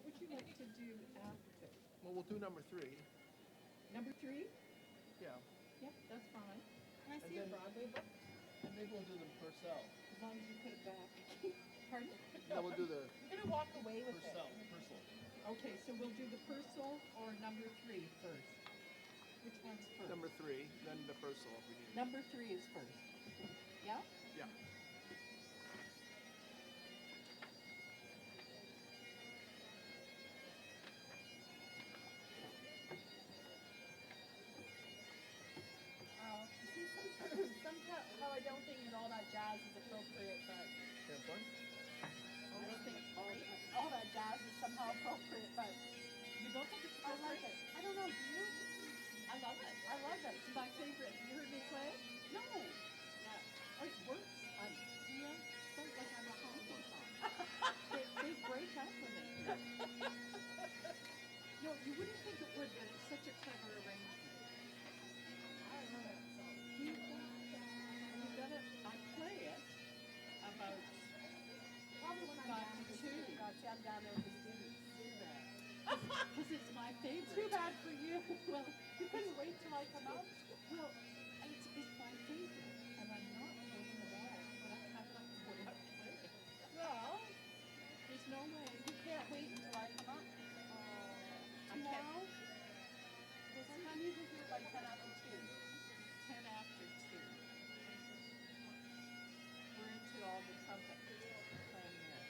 What would you like to do after? Well, we'll do number 3. Number 3? Yeah. Yep, that's fine. Can I see a Broadway book? And maybe we'll do the Purcell. As long as you put it back. Pardon? No, we'll do the I'm gonna walk away with Purcell. it. Purcell. Okay, so we'll do the Purcell or number 3 first. Which one's first? Number 3, then the Purcell if we need it. Number 3 is first. Yeah? Yeah. Somehow I don't think all that jazz is appropriate, but Have fun? I don't think all that jazz is somehow appropriate, but You don't think it's I like it. I don't know, do you? I love it. I love it. It's my favorite. You heard me play? No. Yeah. Oh, it works. Yeah. Sounds like I'm a honky song. They break up with it. You know, you wouldn't think it would, but it's such a clever arrangement. I don't know that song. You gotta, I play it about Probably when I'm 5 down to with 2. the students. God, see, I'm down there with the students. Because it's my favorite. Too bad for you. Well, You couldn't wait till I come out. well, it's my favorite, and I'm not playing the ball, but I kind of what I play. Well, There's no way. you can't wait until I come up. Tomorrow? What time you usually here by 10 after 2? 10 after 2. We're into all the trumpet playing there.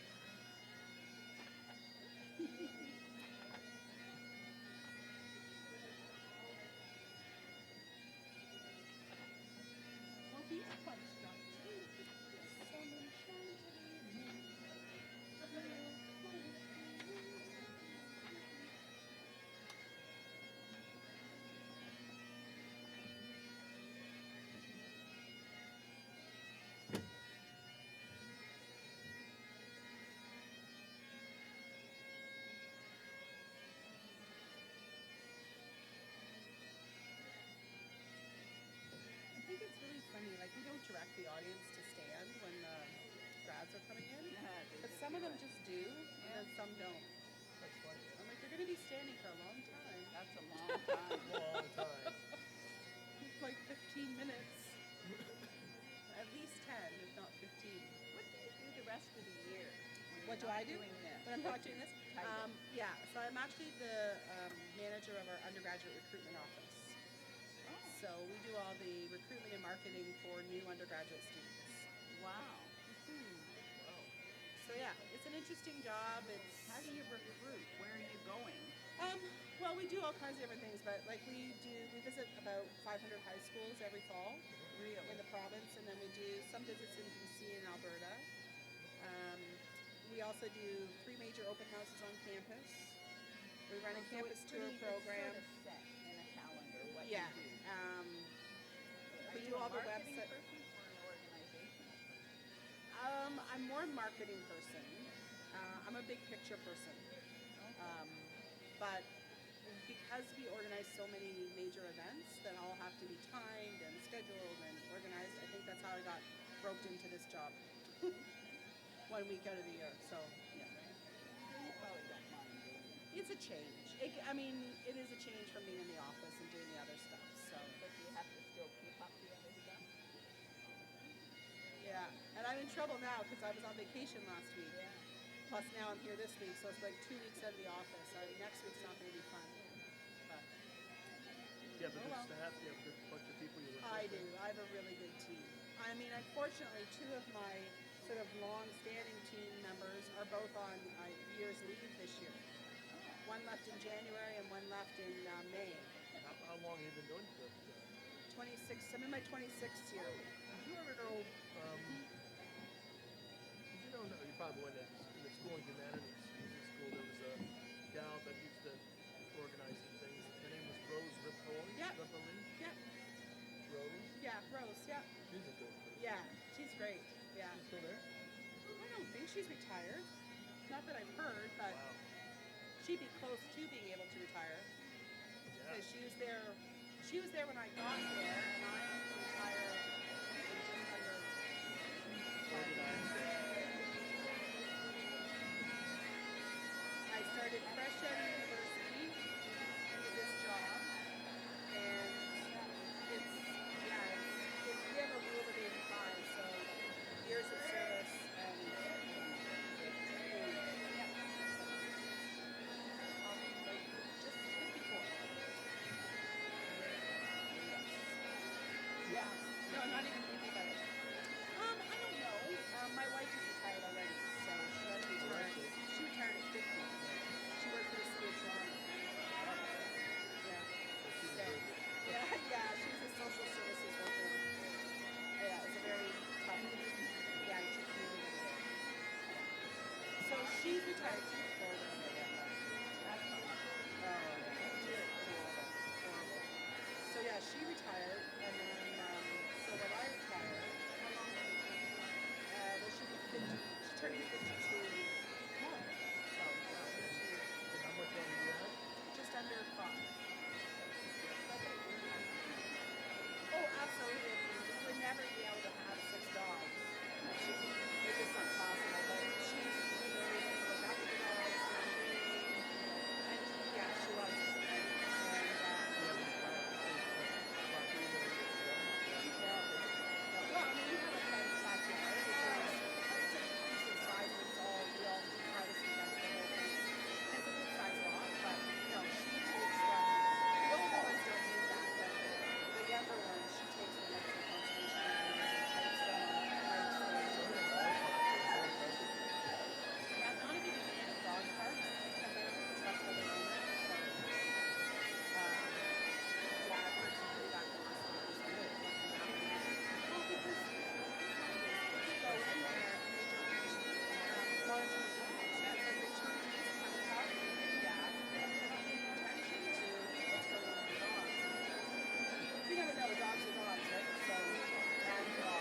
Well, he's punched up too. I think it's really funny, like we don't direct the audience to stand when the grads are coming in, but some of them just do, and some don't. That's funny. I'm like, you're going to be standing for a long time. That's a long time. Long time. Like 15 minutes. At least 10, if not 15. What do you do the rest of the year? when What do you're I not do? doing this? When I'm not doing this? Title. Yeah, so I'm actually the manager of our undergraduate recruitment office. So we do all the recruitment and marketing for new undergraduate students. Wow. So yeah, it's an interesting job. It's How do you recruit? Where are you going? well, we do all kinds of different things, but like we visit about 500 high schools every fall Really? in the province, and then we do some visits in BC and Alberta. We also do 3 major open houses on campus. We run a campus tour program. It's sort of set in a calendar what Yeah. you do. We Are do you all a the marketing website. person or an organizational person? I'm more a marketing person. I'm a big picture person. But because we organize so many major events that all have to be timed and scheduled and organized, I think that's how I got roped into this job. 1 week out of the year. So yeah, You probably don't mind doing it. it's a change. It is a change from being in the office and doing the other stuff. So But you have to still keep up the other stuff. yeah, and I'm in trouble now because I was on vacation last week. Yeah. Plus now I'm here this week, so it's like 2 weeks out of the office. Next week's not going to be fun. But Yeah, but Oh, the well. staff, you have a good bunch of people you work I with. do. I have a really good team. I mean, unfortunately, 2 of my sort of long-standing team members are both on year's leave this year. One left in January and one left in May. How long have you been doing this? 26. I'm in my 26th year. Did you ever know, you probably went in the school of humanities, music school, there was a gal that used to organize some things. Her name was Rose Ripoli? Yeah. Ripoli? Yeah, Rose? yeah, Rose, yeah. She's a good person. Yeah, she's great. Yeah. She's still there? I don't think she's retired. Not that I've heard, but Wow. she'd be close to being able to retire. Yeah. Because she was there when I got there, and I'm retired in just under 5 years. Organized. I started more. So, And how much longer do you have? just under 5. Oh, absolutely. I mean, we would never be able to have 6 dogs. It's just not possible. But she's able to look after the dogs during the day. And yeah, she loves it. And Do you have any property that you no. Well, I mean, we have a fenced backyard, which is it's a decent size, and it's all real privacy fence, the whole thing. And it's a good size lot, but no, she takes them. The older ones don't need that, but the younger ones, she takes them like to the conservation areas and takes them on hikes. Yeah, I'm not a big fan of dog parks because I don't trust other owners. So, yeah, I've heard some pretty bad horror stories of what can happen. Well, because if you go in there and they don't monitor the dogs, yeah, it's like they turn to this kind of talk to you, yeah, and they're not paying attention to what's going on with the dogs. You never know, dogs are dogs, right? So, and no.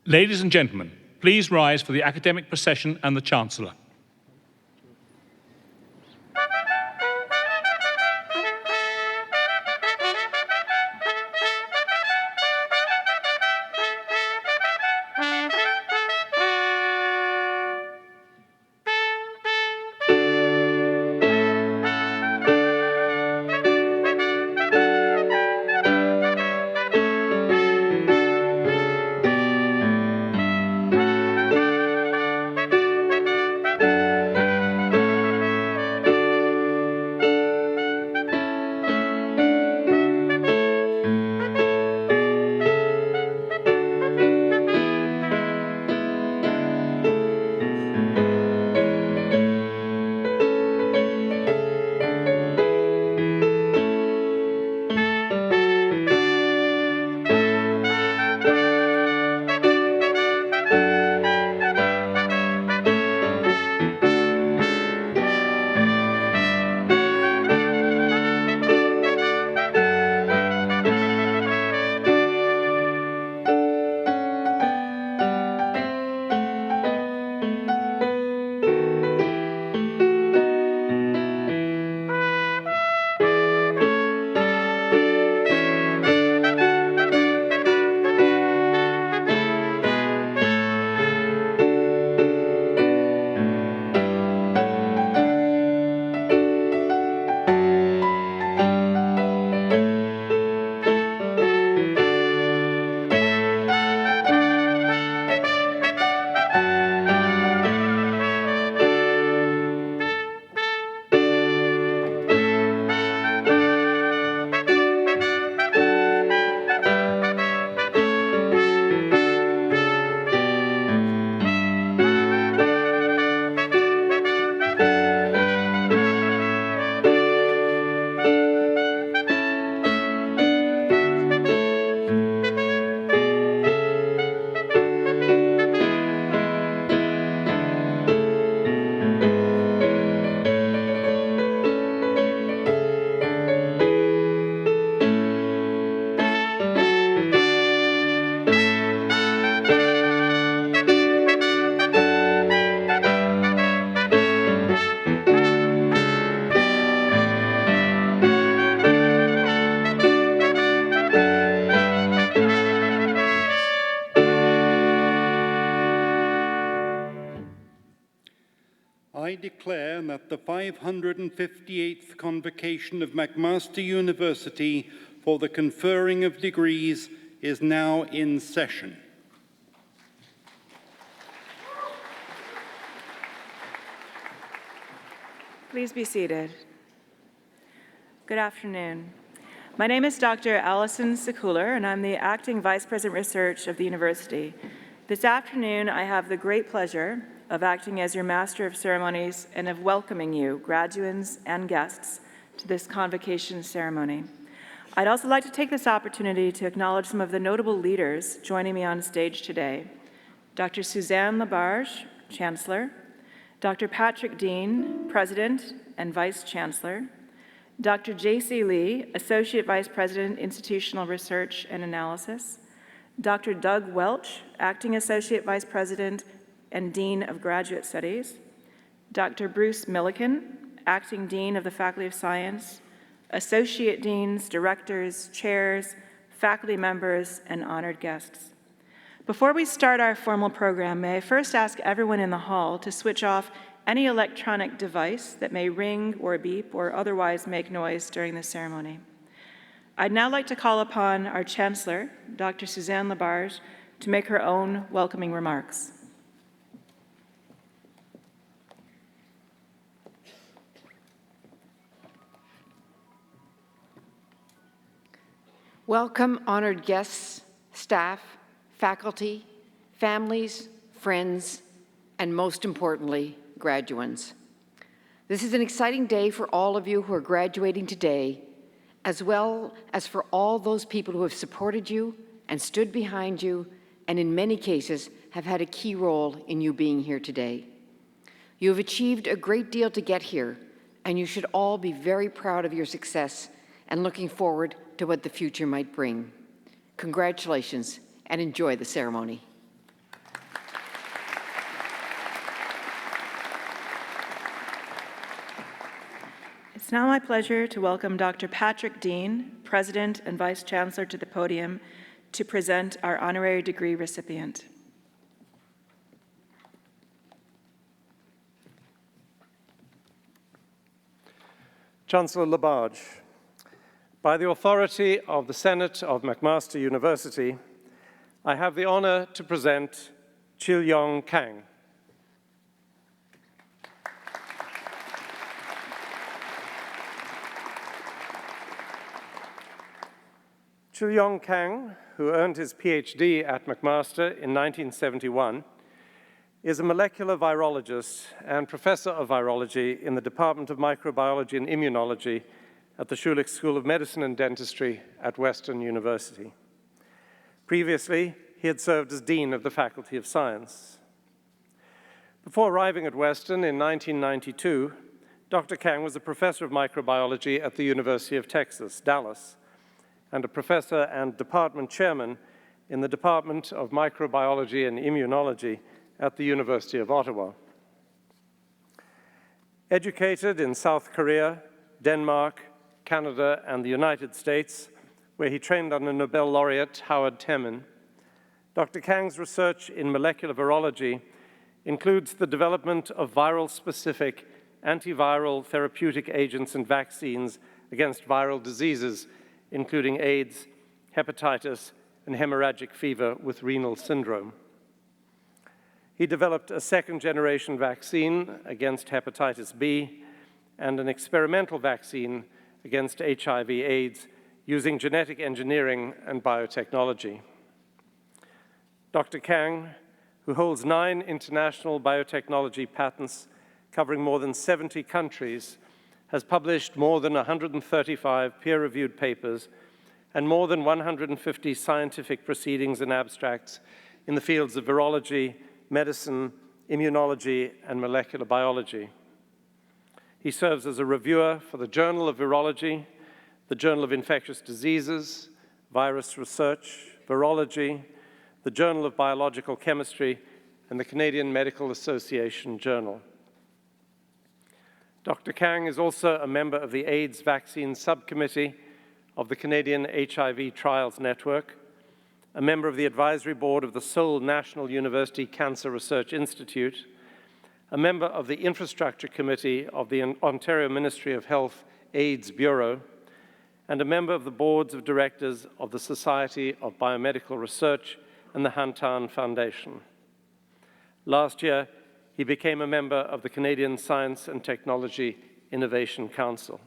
Ladies and gentlemen, please rise for the academic procession and the Chancellor. I declare that the 558th Convocation of McMaster University for the conferring of degrees is now in session. Please be seated. Good afternoon. My name is Dr. Allison Sekuler, and I'm the Acting Vice President Research of the university. This afternoon, I have the great pleasure of acting as your Master of Ceremonies and of welcoming you, graduands and guests, to this convocation ceremony. I'd also like to take this opportunity to acknowledge some of the notable leaders joining me on stage today. Dr. Suzanne Labarge, Chancellor, Dr. Patrick Dean, President and Vice Chancellor, Dr. J.C. Lee, Associate Vice President, Institutional Research and Analysis, Dr. Doug Welch, Acting Associate Vice President and Dean of Graduate Studies, Dr. Bruce Milliken, Acting Dean of the Faculty of Science, Associate Deans, Directors, Chairs, faculty members, and honored guests. Before we start our formal program, may I first ask everyone in the hall to switch off any electronic device that may ring or beep or otherwise make noise during the ceremony. I'd now like to call upon our Chancellor, Dr. Suzanne Labarge, to make her own welcoming remarks. Welcome, honored guests, staff, faculty, families, friends, and most importantly, graduands. This is an exciting day for all of you who are graduating today, as well as for all those people who have supported you and stood behind you, and in many cases have had a key role in you being here today. You have achieved a great deal to get here, and you should all be very proud of your success and looking forward to what the future might bring. Congratulations, and enjoy the ceremony. It's now my pleasure to welcome Dr. Patrick Dean, President and Vice Chancellor, to the podium to present our honorary degree recipient. Chancellor Labarge, by the authority of the Senate of McMaster University, I have the honor to present Chil-Yong Kang. Chil-Yong Kang, who earned his PhD at McMaster in 1971, is a molecular virologist and professor of virology in the Department of Microbiology and Immunology at the Schulich School of Medicine and Dentistry at Western University. Previously, he had served as Dean of the Faculty of Science. Before arriving at Western in 1992, Dr. Kang was a professor of microbiology at the University of Texas, Dallas, and a professor and department chairman in the Department of Microbiology and Immunology at the University of Ottawa. Educated in South Korea, Denmark, Canada, and the United States, where he trained under Nobel laureate Howard Temin, Dr. Kang's research in molecular virology includes the development of viral-specific antiviral therapeutic agents and vaccines against viral diseases, including AIDS, hepatitis, and hemorrhagic fever with renal syndrome. He developed a second-generation vaccine against hepatitis B and an experimental vaccine against HIV/AIDS using genetic engineering and biotechnology. Dr. Kang, who holds 9 international biotechnology patents covering more than 70 countries, has published more than 135 peer-reviewed papers and more than 150 scientific proceedings and abstracts in the fields of virology, medicine, immunology, and molecular biology. He serves as a reviewer for the Journal of Virology, the Journal of Infectious Diseases, Virus Research, Virology, the Journal of Biological Chemistry, and the Canadian Medical Association Journal. Dr. Kang is also a member of the AIDS Vaccine Subcommittee of the Canadian HIV Trials Network, a member of the advisory board of the Seoul National University Cancer Research Institute, a member of the Infrastructure Committee of the Ontario Ministry of Health AIDS Bureau, and a member of the boards of directors of the Society of Biomedical Research and the Hantan Foundation. Last year, he became a member of the Canadian Science and Technology Innovation Council.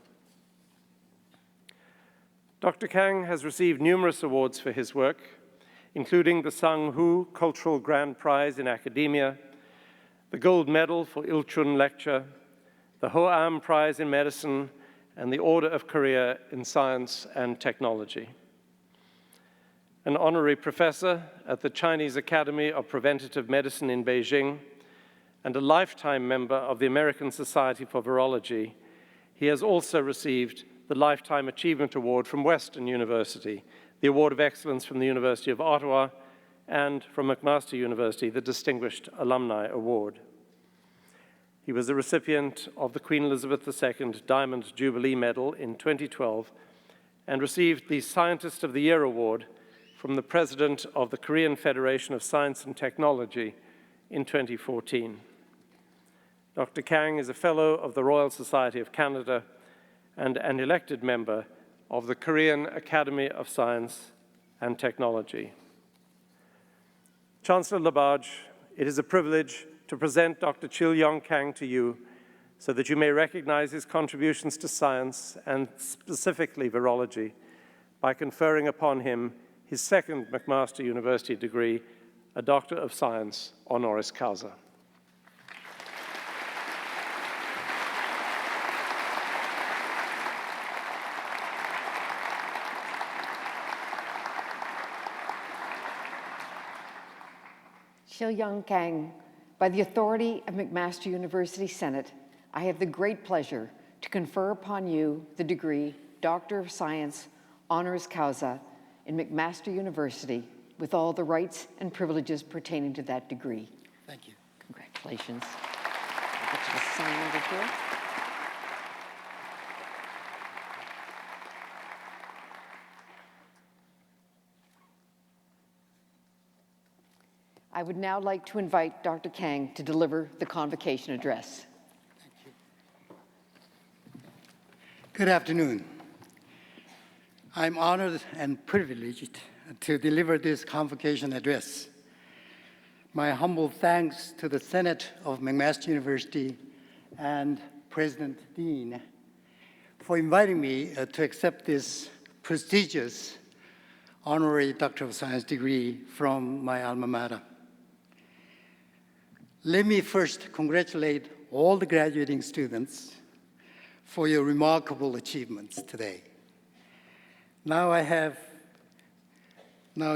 Dr. Kang has received numerous awards for his work, including the Sang Hu Cultural Grand Prize in Academia, the Gold Medal for Il Chun Lecture, the Ho Am Prize in Medicine, and the Order of Korea in Science and Technology. An honorary professor at the Chinese Academy of Preventative Medicine in Beijing, and a lifetime member of the American Society for Virology, he has also received the Lifetime Achievement Award from Western University, the Award of Excellence from the University of Ottawa, and from McMaster University, the Distinguished Alumni Award. He was a recipient of the Queen Elizabeth II Diamond Jubilee Medal in 2012 and received the Scientist of the Year Award from the President of the Korean Federation of Science and Technology in 2014. Dr. Kang is a Fellow of the Royal Society of Canada and an elected member of the Korean Academy of Science and Technology. Chancellor Labarge, it is a privilege to present Dr. Chil-Yong Kang to you so that you may recognize his contributions to science and specifically virology by conferring upon him his second McMaster University degree, a Doctor of Science honoris causa. Chil-Yong Kang, by the authority of McMaster University Senate, I have the great pleasure to confer upon you the degree Doctor of Science honoris causa in McMaster University with all the rights and privileges pertaining to that degree. Thank you. Congratulations. I'll get you to sign over here. I would now like to invite Dr. Kang to deliver the convocation address. Good afternoon. I'm honored and privileged to deliver this convocation address. My humble thanks to the Senate of McMaster University and President Dean for inviting me to accept this prestigious honorary Doctor of Science degree from my alma mater. Let me first congratulate all the graduating students for your remarkable achievements today. Now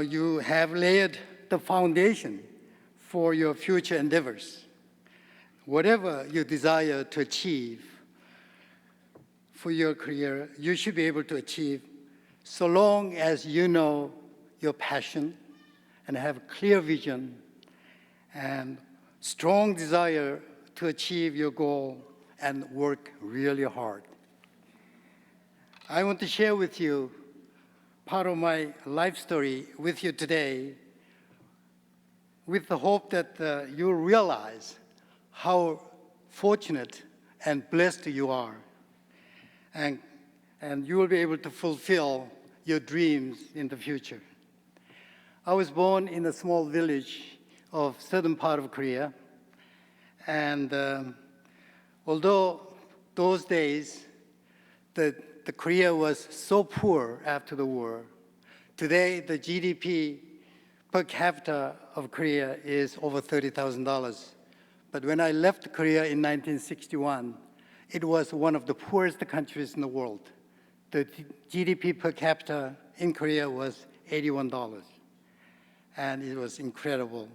you have laid the foundation for your future endeavors. Whatever you desire to achieve for your career, you should be able to achieve so long as you know your passion and have a clear vision and strong desire to achieve your goal and work really hard. I want to share with you part of my life story with you today with the hope that you'll realize how fortunate and blessed you are. And you will be able to fulfill your dreams in the future. I was born in a small village of southern part of Korea. And although those days, the Korea was so poor after the war, today the GDP per capita of Korea is over $30,000. But when I left Korea in 1961, it was one of the poorest countries in the world. The GDP per capita in Korea was $81. And it was incredible.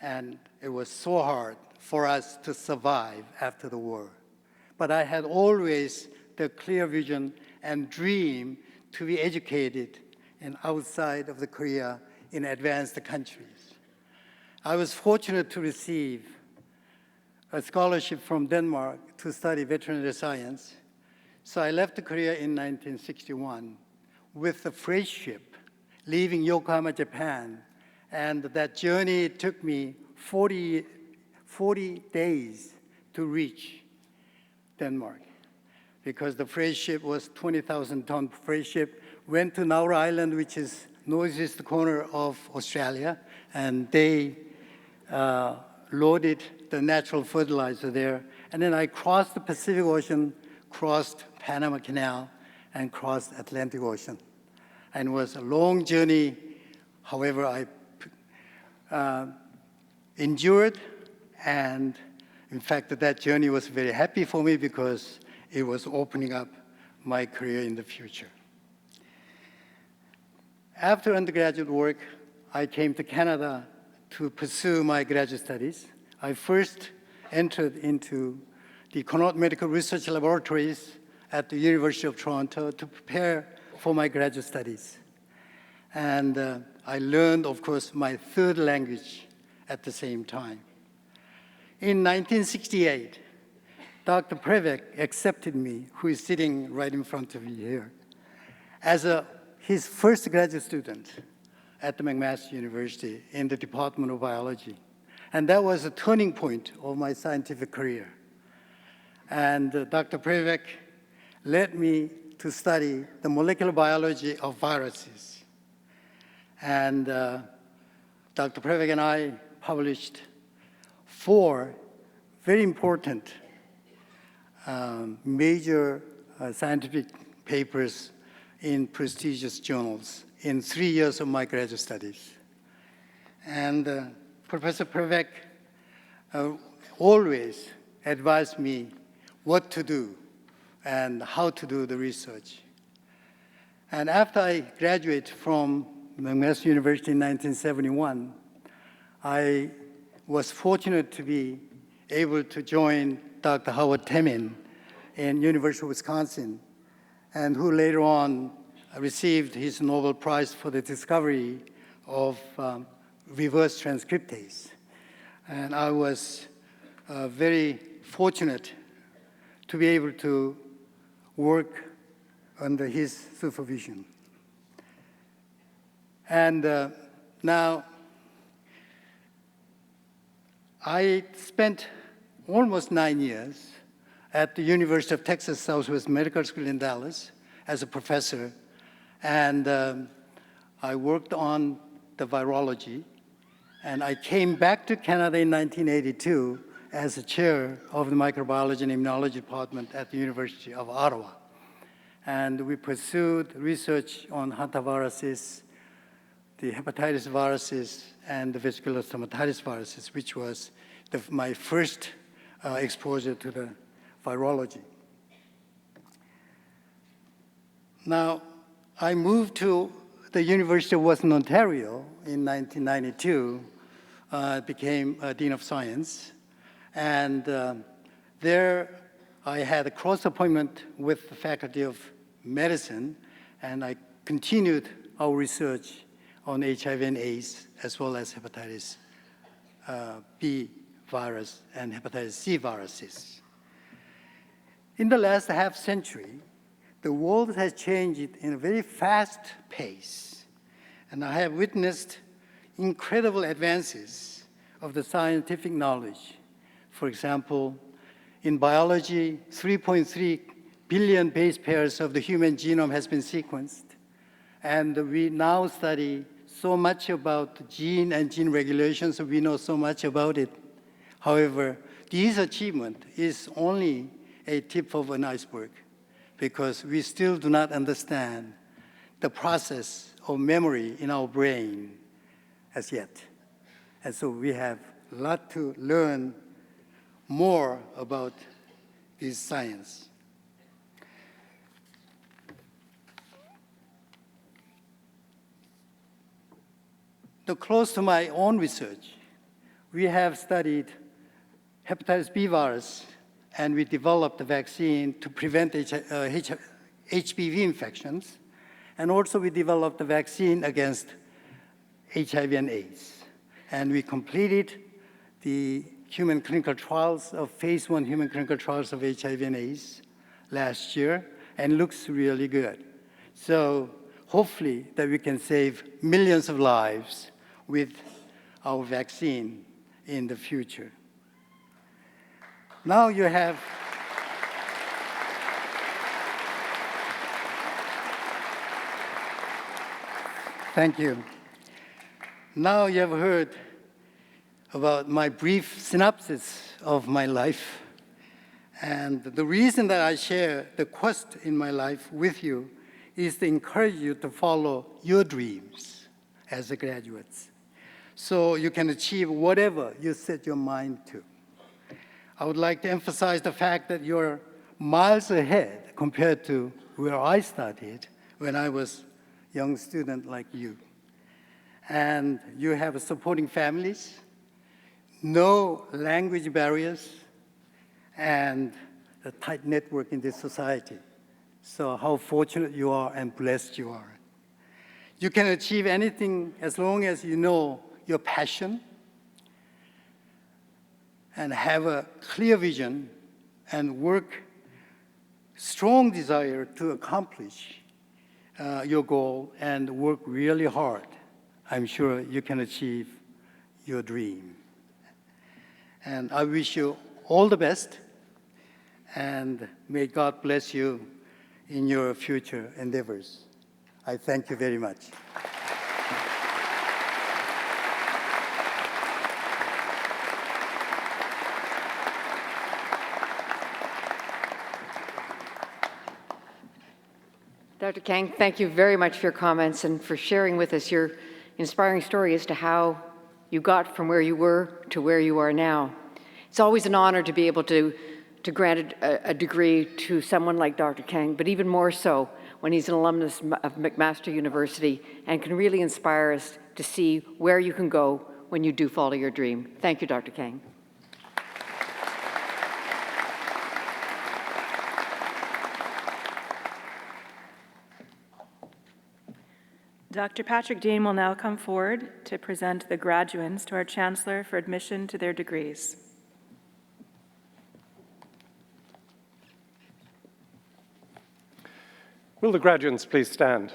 And it was so hard for us to survive after the war. But I had always the clear vision and dream to be educated and outside of the Korea in advanced countries. I was fortunate to receive a scholarship from Denmark to study veterinary science. So I left Korea in 1961 with a freight ship leaving Yokohama, Japan. And that journey took me 40 days to reach Denmark because the freight ship was 20,000-ton freight ship, went to Nauru Island, which is northeast corner of Australia, and they loaded the natural fertilizer there. And then I crossed the Pacific Ocean, crossed Panama Canal, and crossed Atlantic Ocean. And it was a long journey. However, I endured, and in fact, that journey was very happy for me because it was opening up my career in the future. After undergraduate work, I came to Canada to pursue my graduate studies. I first entered into the Connaught Medical Research Laboratories at the University of Toronto to prepare for my graduate studies. And I learned, of course, my third language at the same time. In 1968, Dr. Prevec accepted me, who is sitting right in front of you here, as his first graduate student at the McMaster University in the Department of Biology. And that was a turning point of my scientific career. And Dr. Prevec led me to study the molecular biology of viruses. And Dr. Prevec and I published 4 very important major scientific papers in prestigious journals in 3 years of my graduate studies. And Professor Prevec always advised me what to do and how to do the research. And after I graduated from McMaster University in 1971, I was fortunate to be able to join Dr. Howard Temin in University of Wisconsin, and who later on received his Nobel Prize for the discovery of reverse transcriptase. And I was very fortunate to be able to work under his supervision. And now, I spent almost 9 years at the University of Texas Southwest Medical School in Dallas as a professor, and I worked on the virology, and I came back to Canada in 1982 as the chair of the microbiology and immunology department at the University of Ottawa. And we pursued research on hantaviruses, the hepatitis viruses, and the vesicular stomatitis viruses, which was my first exposure to the virology. Now, I moved to the University of Western Ontario in 1992, became a Dean of Science, and there I had a cross appointment with the Faculty of Medicine, and I continued our research on HIV and AIDS, as well as hepatitis B virus and hepatitis C viruses. In the last half century, the world has changed in a very fast pace, and I have witnessed incredible advances of the scientific knowledge. For example, in biology, 3.3 billion base pairs of the human genome has been sequenced, and we now study so much about gene and gene regulation, so we know so much about it. However, this achievement is only a tip of an iceberg, because we still do not understand the process of memory in our brain as yet. And so we have a lot to learn more about this science. Now, close to my own research, we have studied hepatitis B virus, and we developed a vaccine to prevent HPV infections. And also we developed a vaccine against HIV and AIDS. And we completed the human clinical trials of phase 1 human clinical trials of HIV and AIDS last year, and looks really good. So hopefully that we can save millions of lives with our vaccine in the future. Now you have Thank you. Now you have heard about my brief synopsis of my life. And the reason that I share the quest in my life with you is to encourage you to follow your dreams as a graduates, so you can achieve whatever you set your mind to. I would like to emphasize the fact that you're miles ahead compared to where I started when I was a young student like you. And you have supporting families, no language barriers, and a tight network in this society. So how fortunate you are and blessed you are. You can achieve anything as long as you know your passion and have a clear vision and work, strong desire to accomplish your goal and work really hard. I'm sure you can achieve your dream. And I wish you all the best, and may God bless you in your future endeavors. I thank you very much. Dr. Kang, thank you very much for your comments and for sharing with us your inspiring story as to how you got from where you were to where you are now. It's always an honor to be able to grant a degree to someone like Dr. Kang, but even more so when he's an alumnus of McMaster University and can really inspire us to see where you can go when you do follow your dream. Thank you, Dr. Kang. Dr. Patrick Dean will now come forward to present the graduands to our Chancellor for admission to their degrees. Will the graduates please stand?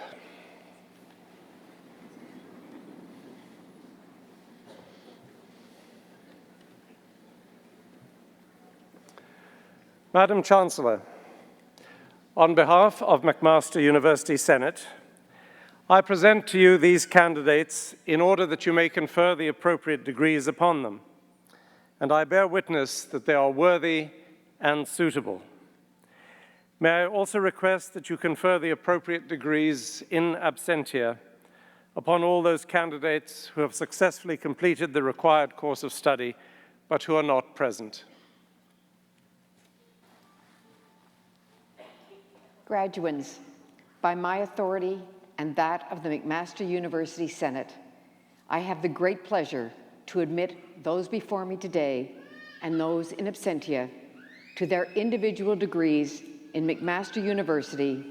Madam Chancellor, on behalf of McMaster University Senate, I present to you these candidates in order that you may confer the appropriate degrees upon them, and I bear witness that they are worthy and suitable. May I also request that you confer the appropriate degrees in absentia upon all those candidates who have successfully completed the required course of study but who are not present. Graduands, by my authority and that of the McMaster University Senate, I have the great pleasure to admit those before me today and those in absentia to their individual degrees in McMaster University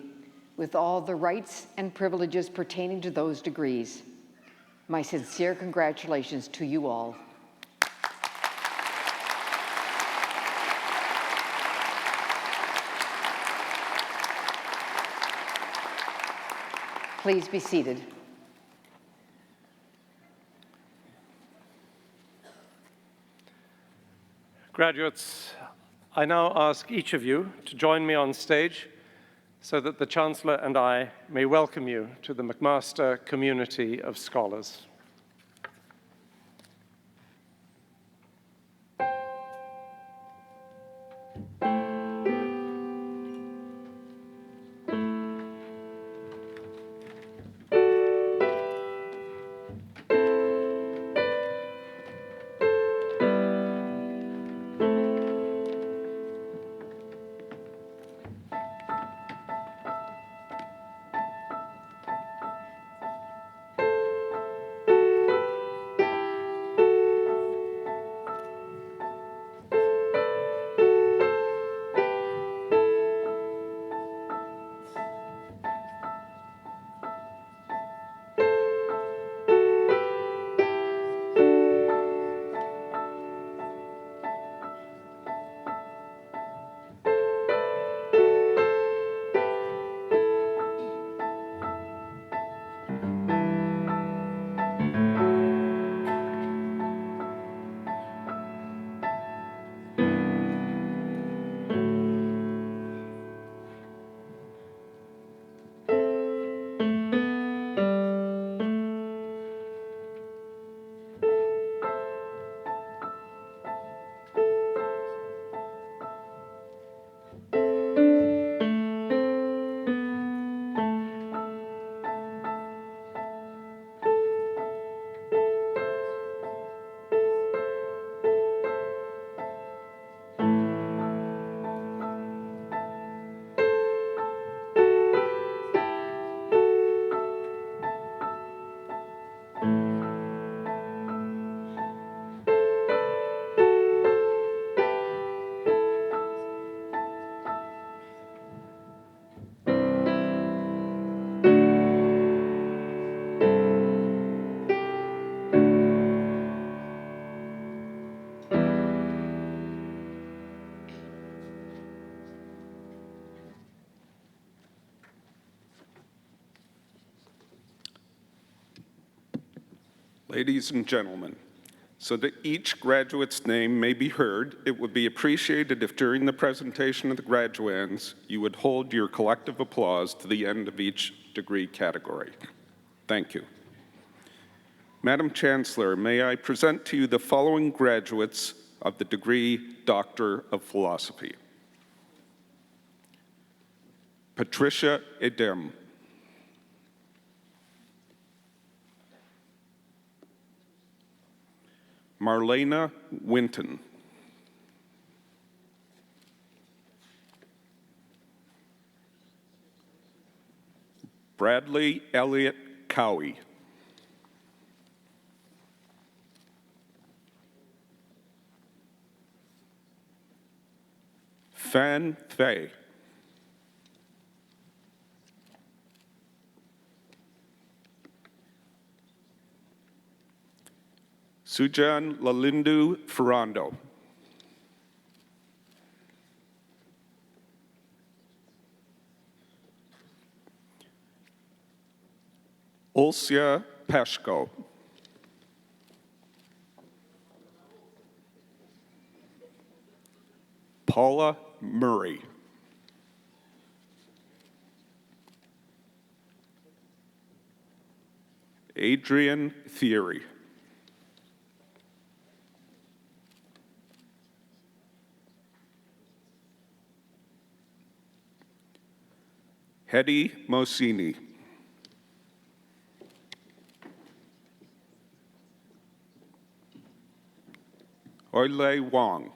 with all the rights and privileges pertaining to those degrees. My sincere congratulations to you all. Please be seated. Graduates, I now ask each of you to join me on stage so that the Chancellor and I may welcome you to the McMaster community of scholars. Ladies and gentlemen, so that each graduate's name may be heard, it would be appreciated if during the presentation of the graduands, you would hold your collective applause to the end of each degree category. Thank you. Madam Chancellor, may I present to you the following graduates of the degree Doctor of Philosophy. Patricia Edem. Marlena Winton. Bradley Elliott Cowie. Fan Fei. Sujan Lalindu Ferrando. Olsia Peshko. Paula Murray. Adrian Thierry. Hedy Mosini. Oile Wong.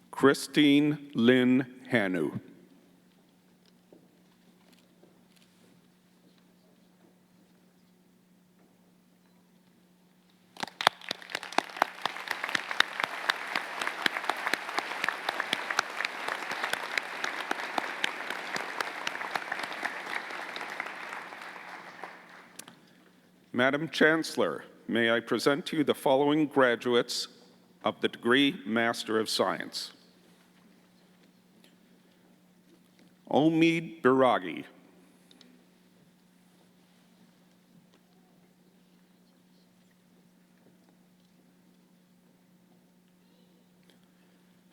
Christine Lynn Hanu. Madam Chancellor, may I present to you the following graduates of the degree Master of Science. Omid Biragi.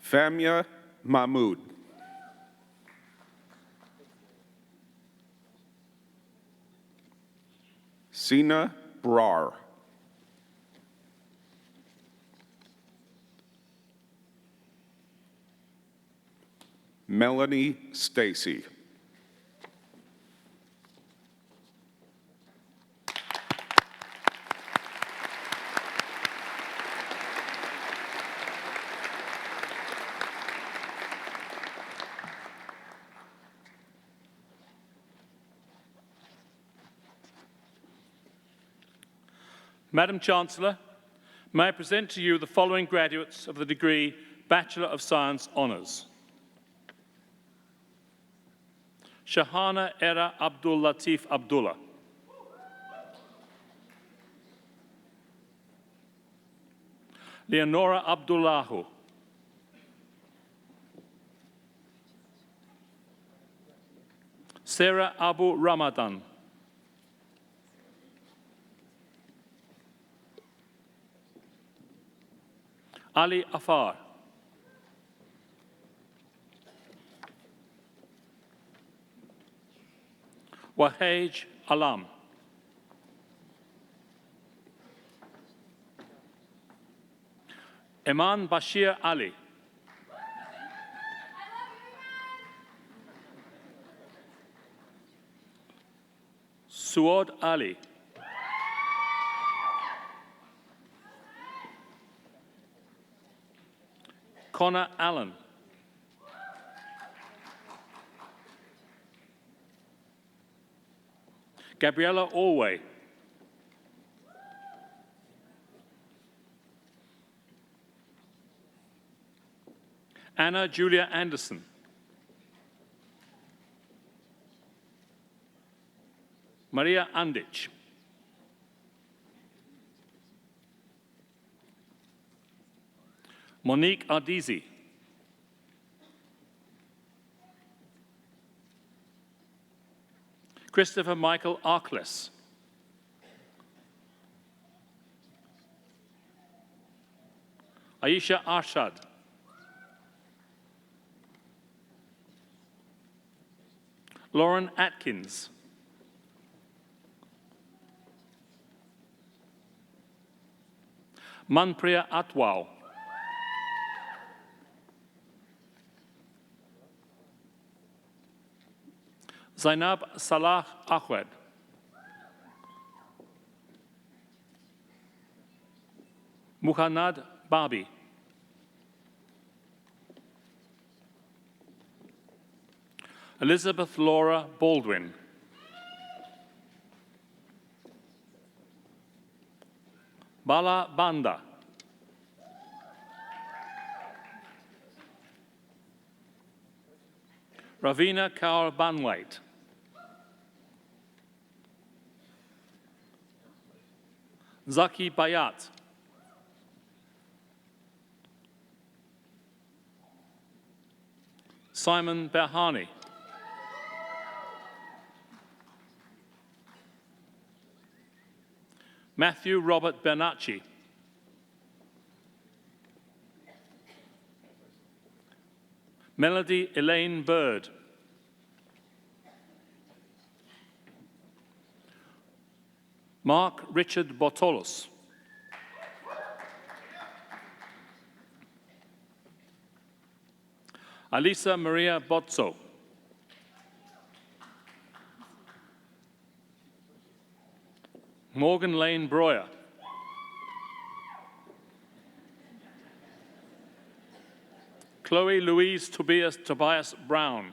Famia Mahmood. Sina Brar. Melanie Stacy. Madam Chancellor, may I present to you the following graduates of the degree Bachelor of Science Honours. Shahana Era Abdul Latif Abdullah. Leonora Abdullahu. Sarah Abu Ramadan. Ali Afar. Wahej Alam. Eman Bashir Ali. Suad Ali. Connor Allen. Gabriella Orway. Anna Julia Anderson. Maria Andich. Monique Ardizi. Christopher Michael Arkles. Aisha Arshad. Lauren Atkins. Manpriya Atwal. Zainab Salah Ahmed. Muhannad Babi. Elizabeth Laura Baldwin. Bala Banda. Ravina Kaur Banwait. Zaki Bayat. Simon Berhani. Matthew Robert Bernacci. Melody Elaine Bird. Mark Richard Botolos. Alisa Maria Bozzo. Morgan Lane Breuer. Chloe Louise Tobias Brown.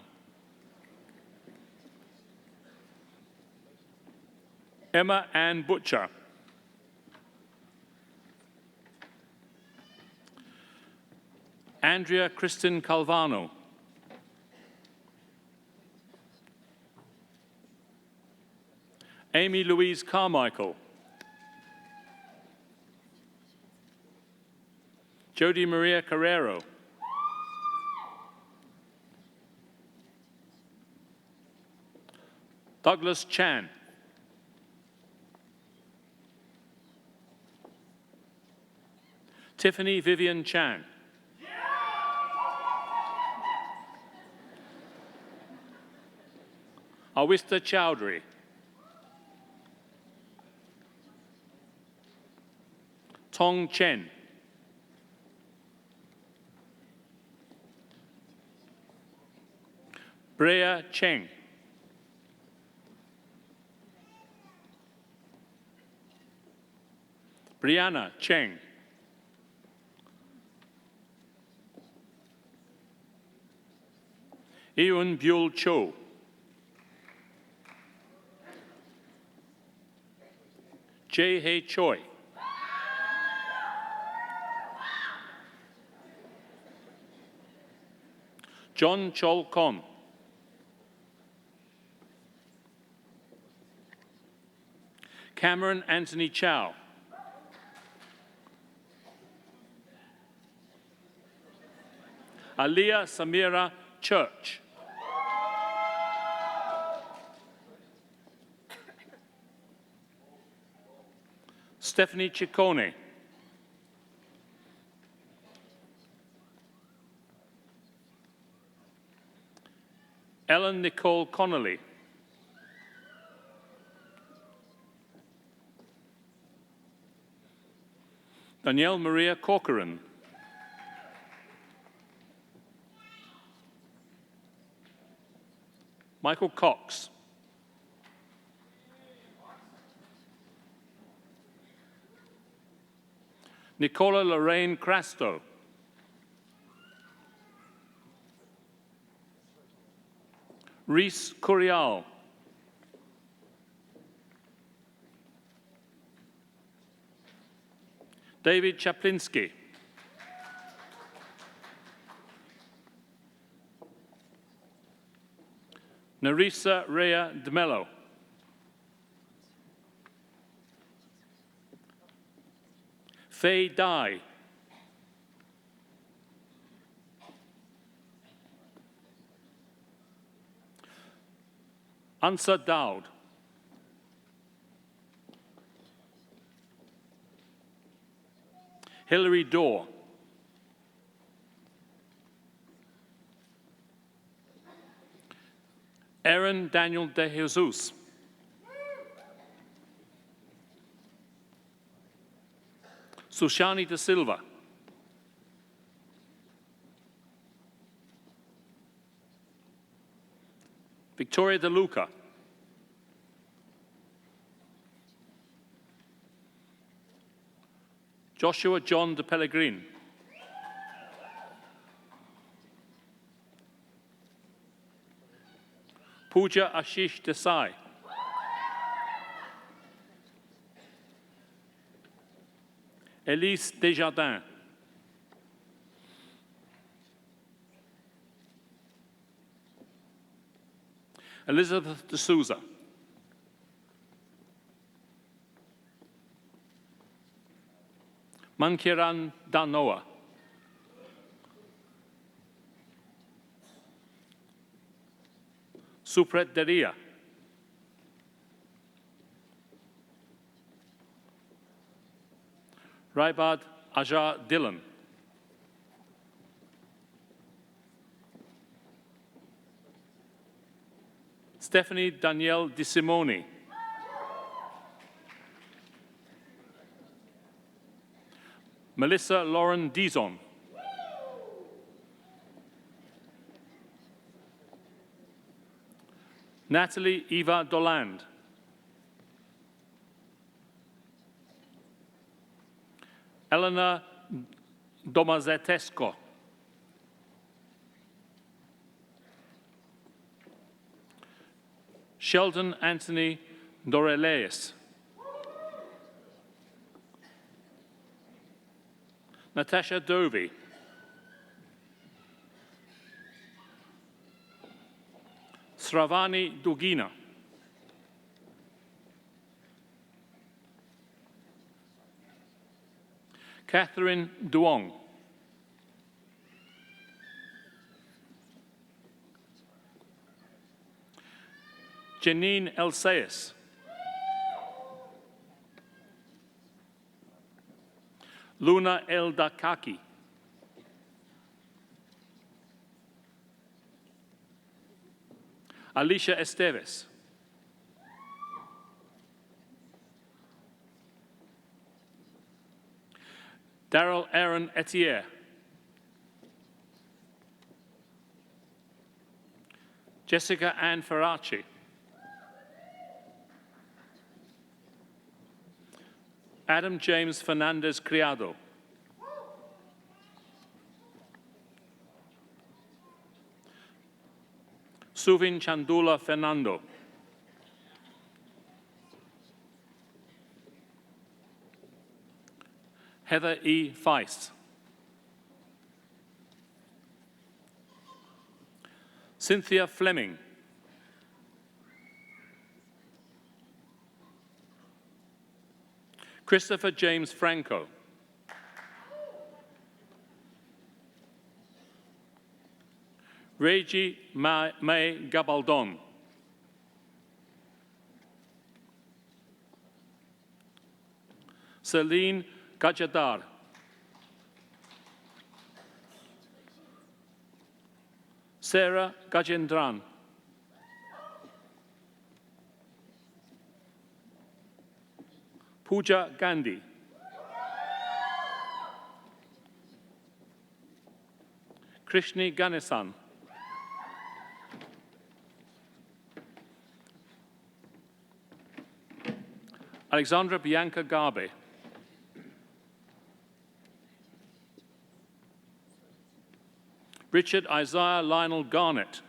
Emma Ann Butcher. Andrea Kristen Calvano. Amy Louise Carmichael. Jody Maria Carrero. Douglas Chan. Tiffany Vivian Chan. Awista Chowdhury. Tong Chen. Brea Cheng. Brianna Cheng. Ewan Buell Cho. Jae Hei Choi. John Chol Kon. Cameron Anthony Chow. Aliyah Samira Church. Stephanie Ciccone. Ellen Nicole Connolly. Danielle Maria Corcoran. Michael Cox. Nicola Lorraine Crasto. Reese Curial. David Chaplinsky. Narisa Rea de Mello. Faye Dye. Ansa Dowd. Hilary Dorr. Aaron Daniel De Jesus. Sushani De Silva. Victoria De Luca. Joshua John De Pellegrin. Pooja Ashish Desai. Elise Desjardins. Elizabeth De Souza. Mankiran Danoa. Supret Deria. Raibad Ajar Dillon. Stephanie Danielle Di Simone. Melissa Lauren Dizon. Natalie Eva Doland. Elena Domazetesco. Sheldon Anthony Doreleis. Natasha Dovey. Sravani Dugina. Catherine Duong. Janine Elsayas. Luna Eldakaki. Alicia Esteves. Daryl Aaron Etier. Jessica Ann Ferracci. Adam James Fernandez Criado. Suvin Chandula Fernando. Heather E. Feist. Cynthia Fleming. Christopher James Franco. Reggie May Gabaldon. Celine Gajadar. Sarah Gajendran. Pooja Gandhi. Krishni Ganesan. Alexandra Bianca Garbe. Richard Isaiah Lionel Garnett.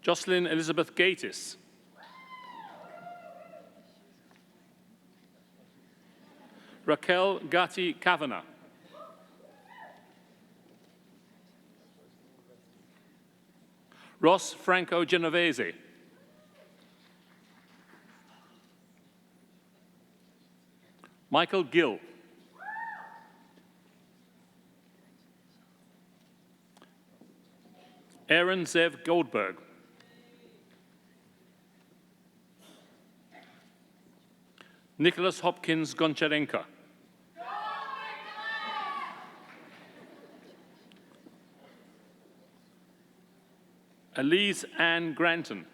Jocelyn Elizabeth Gatiss. Raquel Gatti Kavanagh. Ross Franco Genovese. Michael Gill. Aaron Zev Goldberg. Nicholas Hopkins Goncharenka. Elise Ann Granton.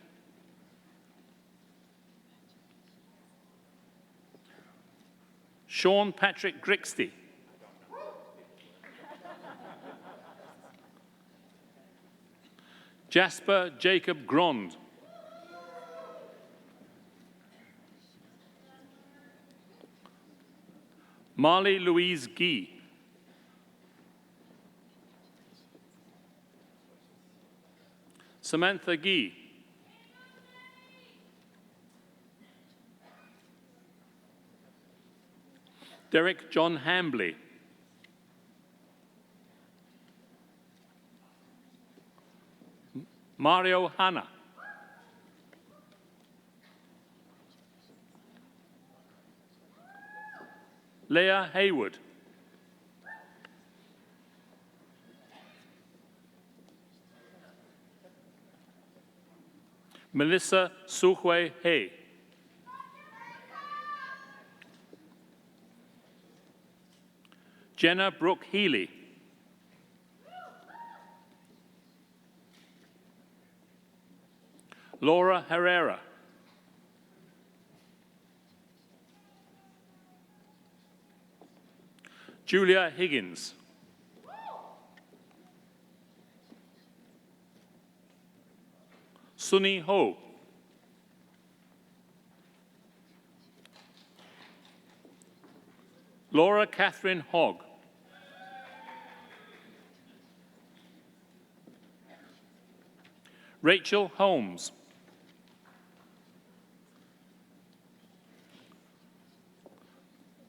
Sean Patrick Grixty. Jasper Jacob Grond. Marley Louise Guy. Samantha Guy. Derek John Hambley. Mario Hanna. Leah Haywood. Melissa Suhwe Hay. Jenna Brooke Healy. Laura Herrera. Julia Higgins. Sunny Ho. Laura Catherine Hogg. Rachel Holmes.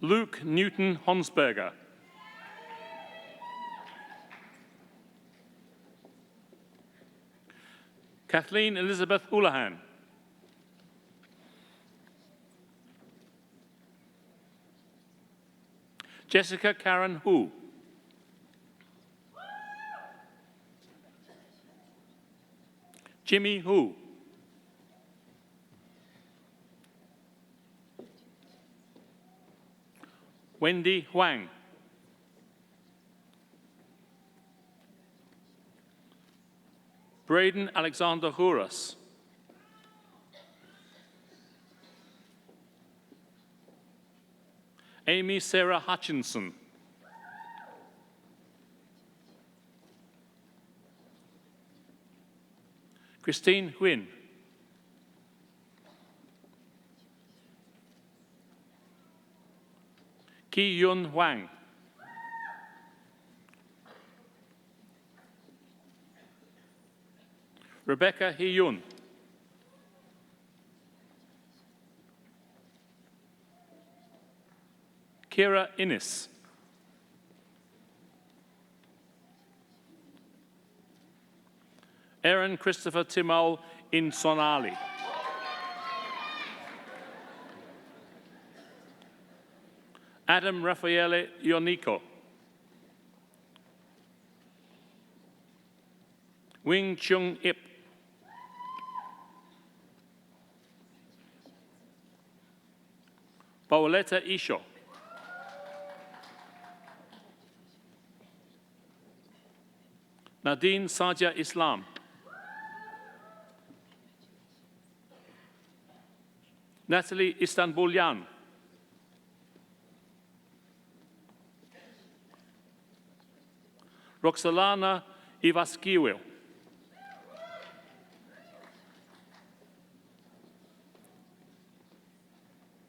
Luke Newton Honsberger. Kathleen Elizabeth Houlihan. Jessica Karen Hu. Jimmy Hu. Wendy Huang. Braden Alexander Houras. Amy Sarah Hutchinson. Christine Huynh. Ki Yun Huang. Rebecca Hee Yun. Kira Innis. Aaron Christopher Timol Insonali. Adam Raffaele Ionico. Wing Chung Ip. Paoletta Isho. Nadine Sadia Islam. Natalie Istanbulyan. Roxalana Ivaskiwil.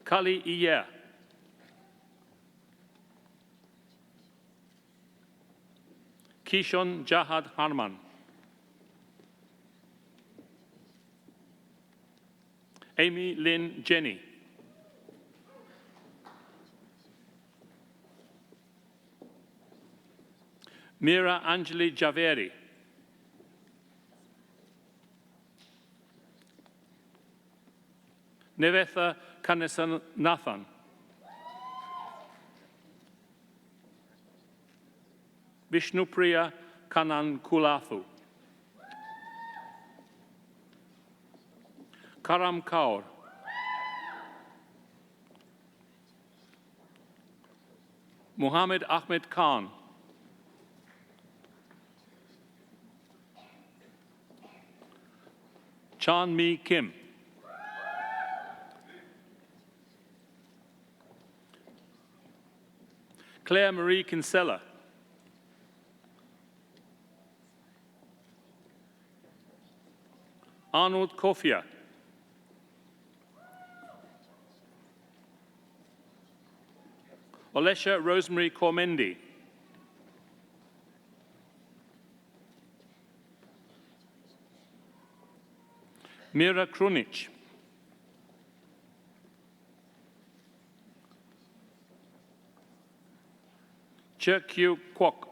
Kali Iyer. Kishon Jahad Harman. Amy Lynn Jenny. Mira Angeli Javeri. Nevetha Kanesanathan. Vishnupriya Kanan Kulathu. Karam Kaur. Muhammad Ahmed Khan. Chan Mi Kim. Claire Marie Kinsella. Arnold Kofia. Olesha Rosemary Cormendi. Mira Krunic. Cherkyu Kwok.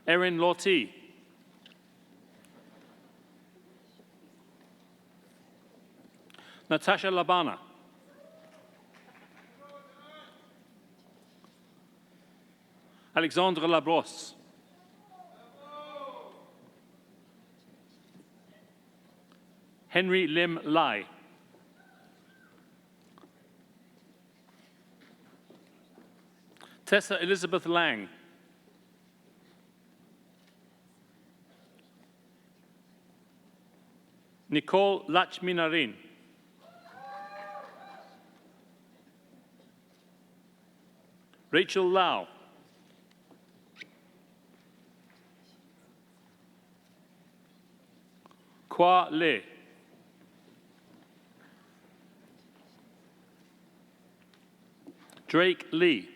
Erin Lortie. Natasha Labana. Alexandre Labrosse. Henry Lim Lai. Tessa Elizabeth Lang. Nicole Lachminarin. Rachel Lau. Kwa Le. Drake Lee.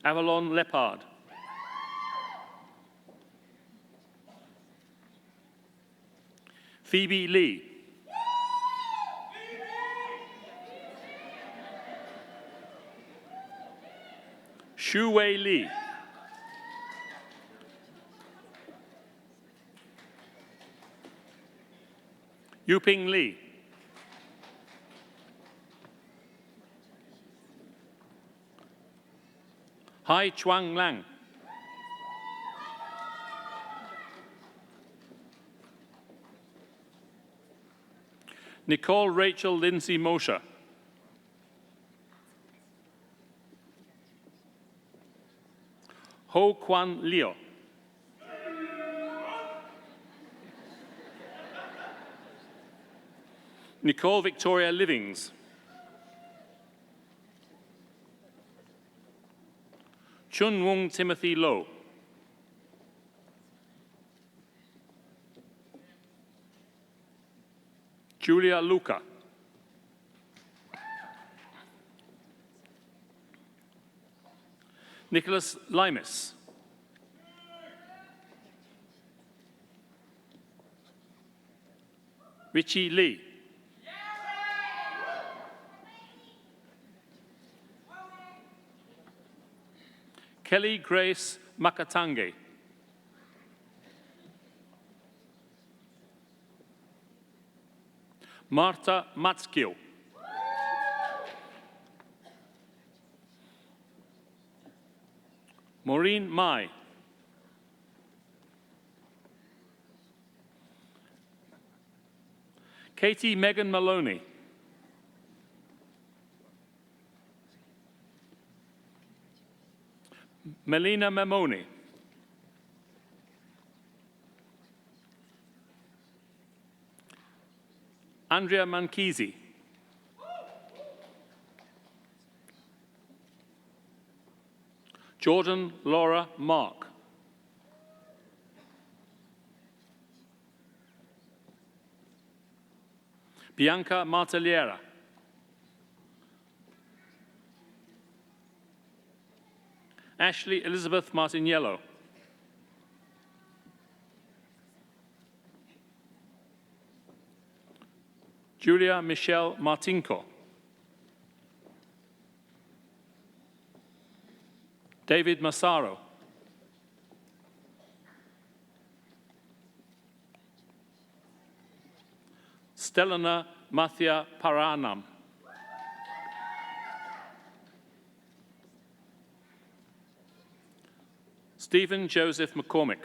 Avalon Lepard. Phoebe Lee. Shu Wei Li. Yuping Li. Hai Chuang Lang. Nicole Rachel Lindsay Mosher. Ho Kwan Leo. Nicole Victoria Livings. Chun Wung Timothy Low. Julia Luca. Nicholas Limas. Richie Lee. Kelly Grace Makatange. Marta Matskil. Maureen Mai. Katie Megan Maloney. Melina Memoni. Andrea Manchisi. Jordan Laura Mark. Bianca Marteliera. Ashley Elizabeth Martiniello. Julia Michelle Martinko. David Massaro. Stelina Mathia Paranam. Stephen Joseph McCormick.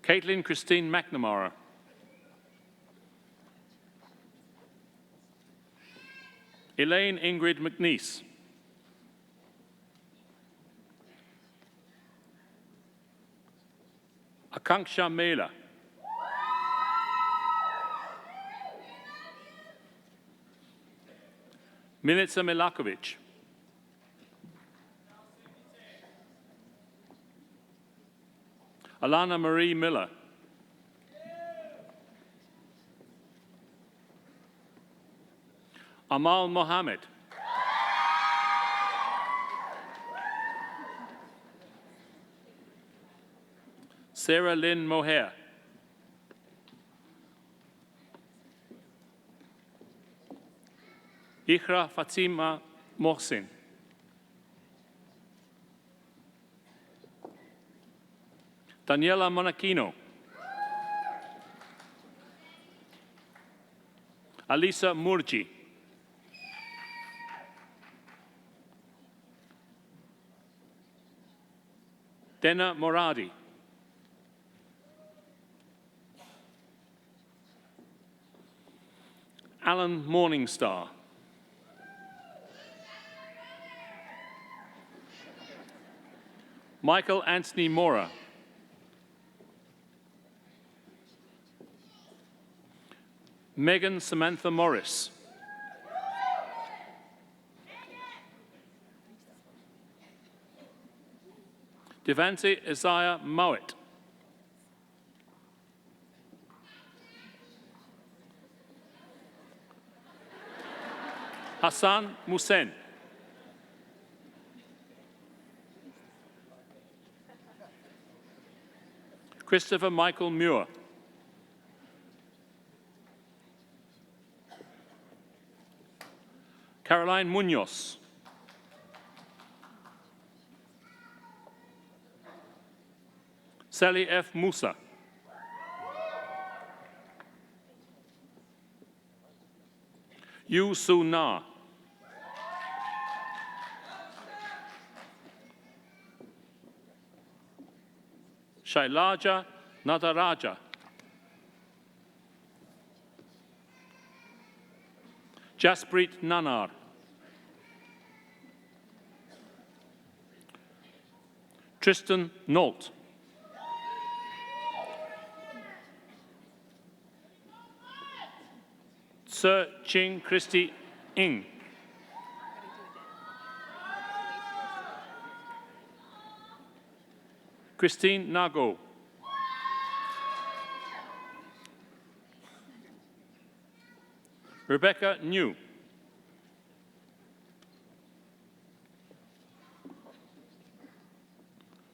Caitlin Christine McNamara. Elaine Ingrid McNeese. Akanksha Mela. Milica Milakovic. Alana Marie Miller. Amal Mohammed. Sarah Lynn Mohair. Ikhra Fatima Mohsin. Daniela Monachino. Alisa Murji. Dena Moradi. Alan Morningstar. Michael Anthony Mora. Megan Samantha Morris. Devante Isaiah Mowat. Hassan Musen. Christopher Michael Muir. Caroline Munoz. Sally F. Musa. Yu Su Na. Shailaja Nadaraja. Jasprit Nanar. Tristan Nolt. Sir Ching Christy Ng. Christine Nago. Rebecca New.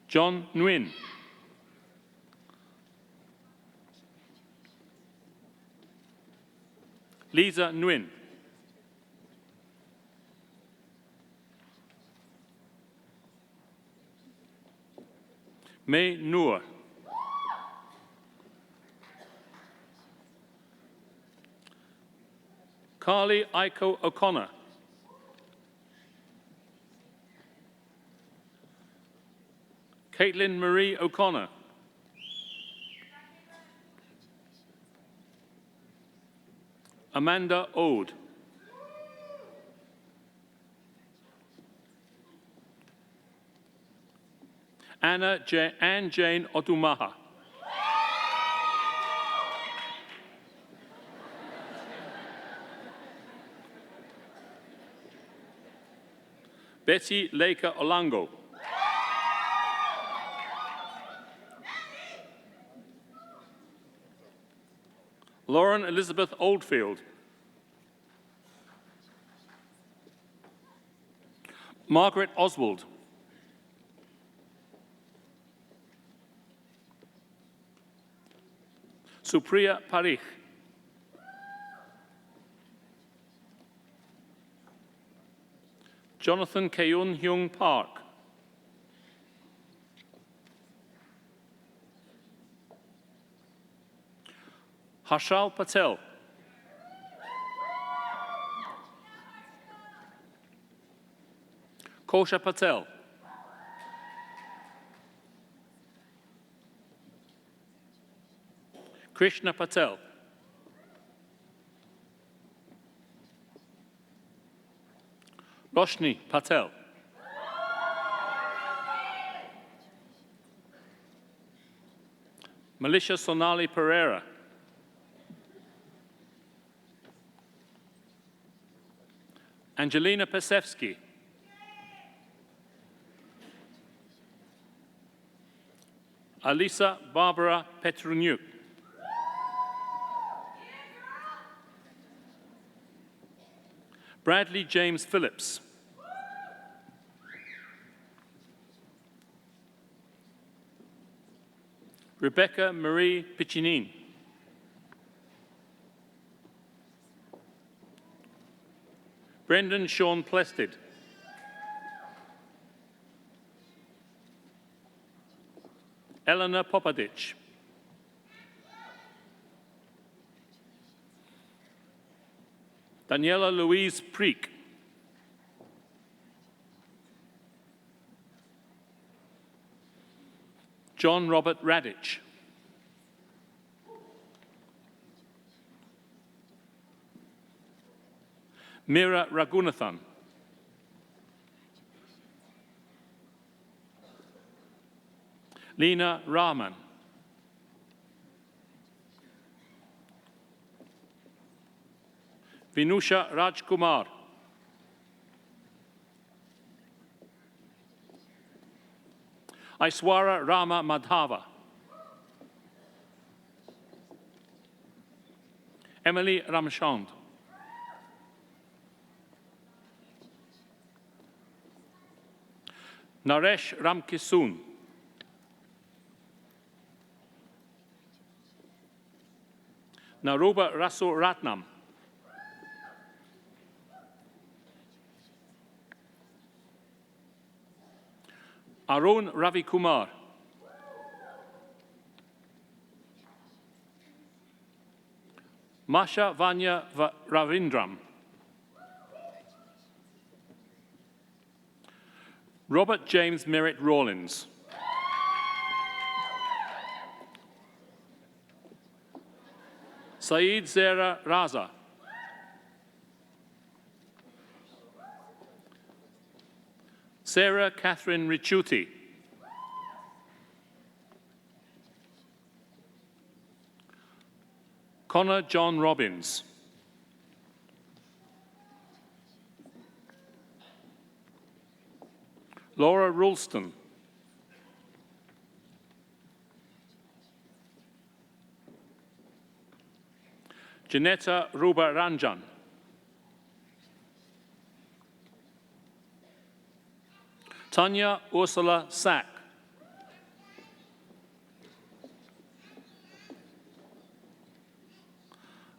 John Nguyen. Lisa Nguyen. May Noor. Carly Aiko O'Connor. Caitlin Marie O'Connor. Amanda Ode. Anne Jane Otumaha. Betty Leka Olango. Lauren Elizabeth Oldfield. Margaret Oswald. Supriya Parikh. Jonathan Keun Hyung Park. Harshal Patel. Kosha Patel. Krishna Patel. Roshni Patel. Melisha Sonali Pereira. Angelina Pesevsky. Alisa Barbara Petrunyuk. Bradley James Phillips. Rebecca Marie Pichinin. Brendan Sean Plested. Eleanor Popadich. Daniela Louise Preek. John Robert Radich. Meera Raghunathan. Leena Rahman. Vinusha Rajkumar. Aiswara Rama Madhava. Emily Ramchand. Naresh Ramkisoon. Naruba Rasu Ratnam. Arun Ravi Kumar. Masha Vanya Ravindram. Robert James Merritt Rawlins. Saeed Zera Raza. Sarah Catherine Richuti. Connor John Robbins. Laura Rulston. Janetta Ruba Ranjan. Tanya Ursula Sack.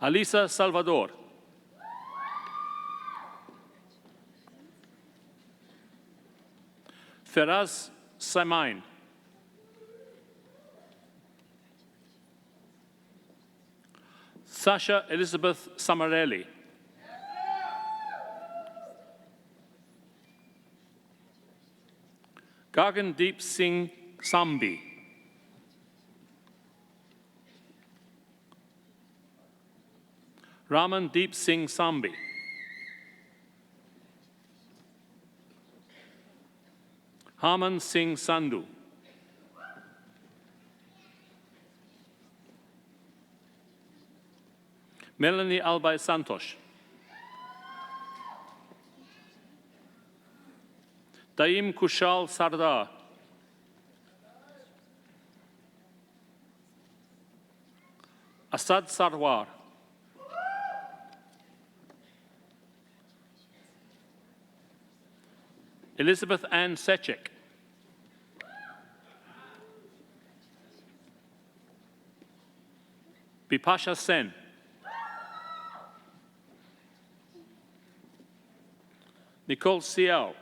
Alisa Salvador. Feraz Samain. Sasha Elizabeth Samarelli. Gagandeep Singh Sambi. Ramandeep Singh Sambi. Harman Singh Sandhu. Melanie Albay Santosh. Daim Kushal Sardar. Asad Sarwar. Elizabeth Ann Sechik. Bipasha Sen. Nicole Siao.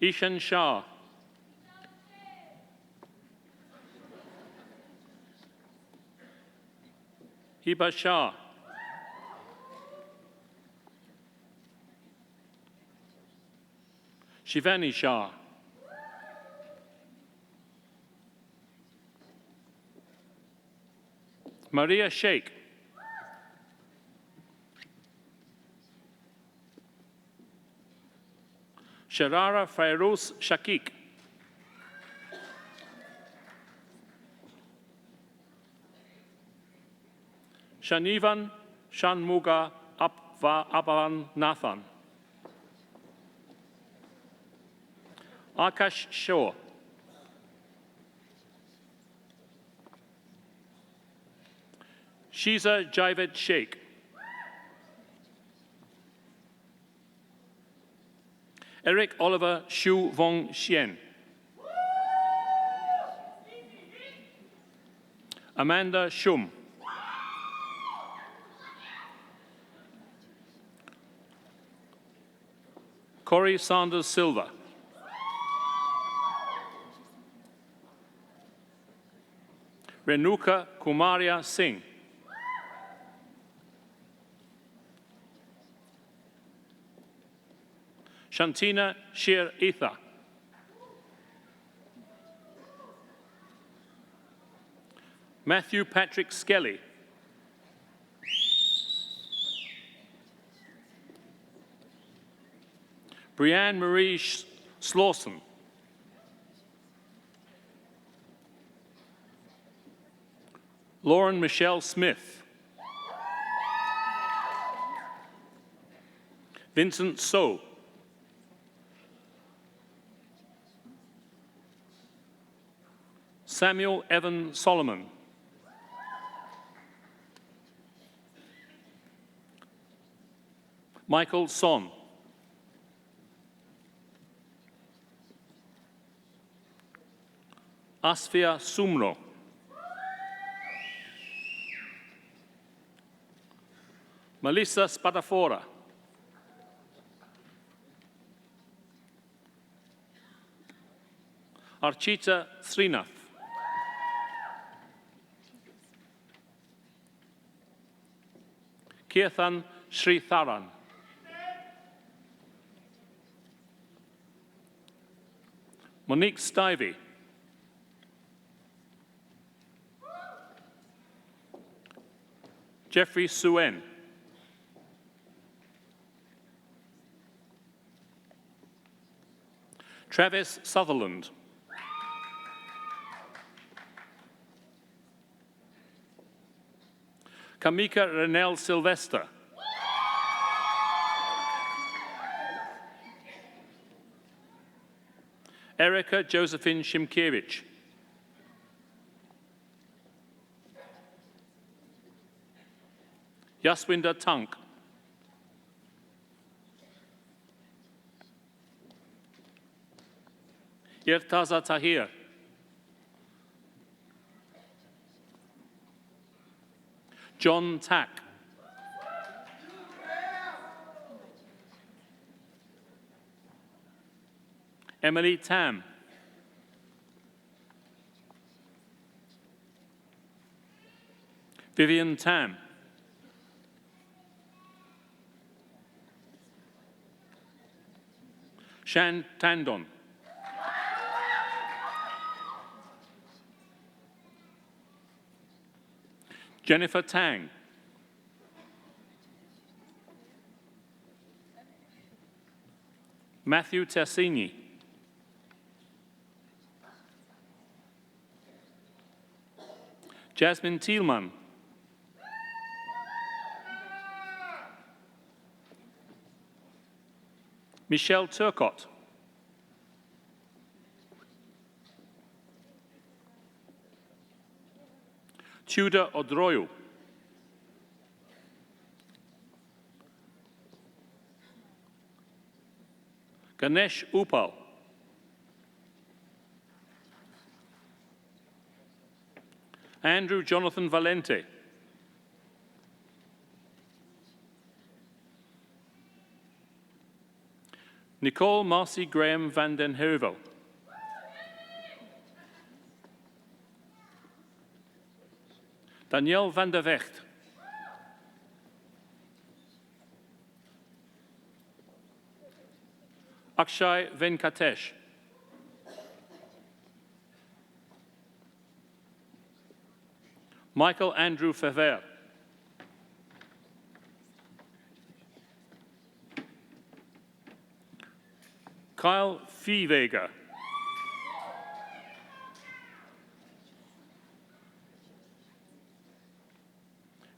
Ishan Shah. Hiba Shah. Shivani Shah. Maria Sheikh. Sharara Fairuz Shakik. Shanivan Shanmuga Abavan Nathan. Akash Shaw. Shiza Javed Sheikh. Eric Oliver Shu Vong Xian. Amanda Shum. Corey Sanders Silva. Renuka Kumaria Singh. Shantina Shir Etha. Matthew Patrick Skelly. Brianne Marie Slawson. Lauren Michelle Smith. Vincent So. Samuel Evan Solomon. Michael Son. Asfia Sumro. Melissa Spadafora. Archita Srinath. Kirthan Sritharan. Monique Stivey. Jeffrey Suen. Travis Sutherland. Kamika Renelle Sylvester. Erica Josephine Shimkiewicz. Yaswinder Tunk. Irtaza Tahir. John Tack. Emily Tam. Vivian Tam. Shan Tandon. Jennifer Tang. Matthew Tersini. Jasmine Thielmann. Michelle Turcott. Tudor Odroyu. Ganesh Upal. Andrew Jonathan Valente. Nicole Marcy Graham van den Heuvel. Danielle van der Vecht. Akshay Venkatesh. Michael Andrew Fever. Kyle Viehweger.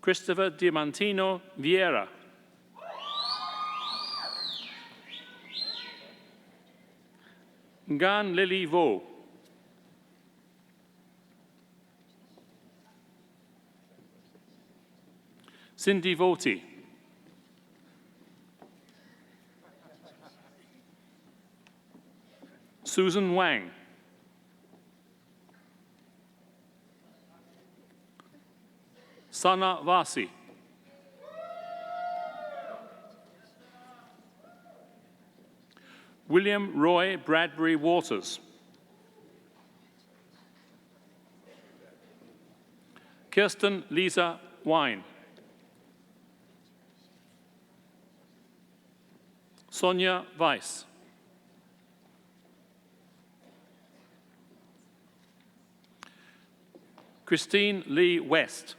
Christopher Diamantino Vieira. Ngan Lily Vo. Cindy Voti. Susan Wang. Sana Vasi. William Roy Bradbury Waters. Kirsten Lisa Wine. Sonia Weiss. Christine Lee West.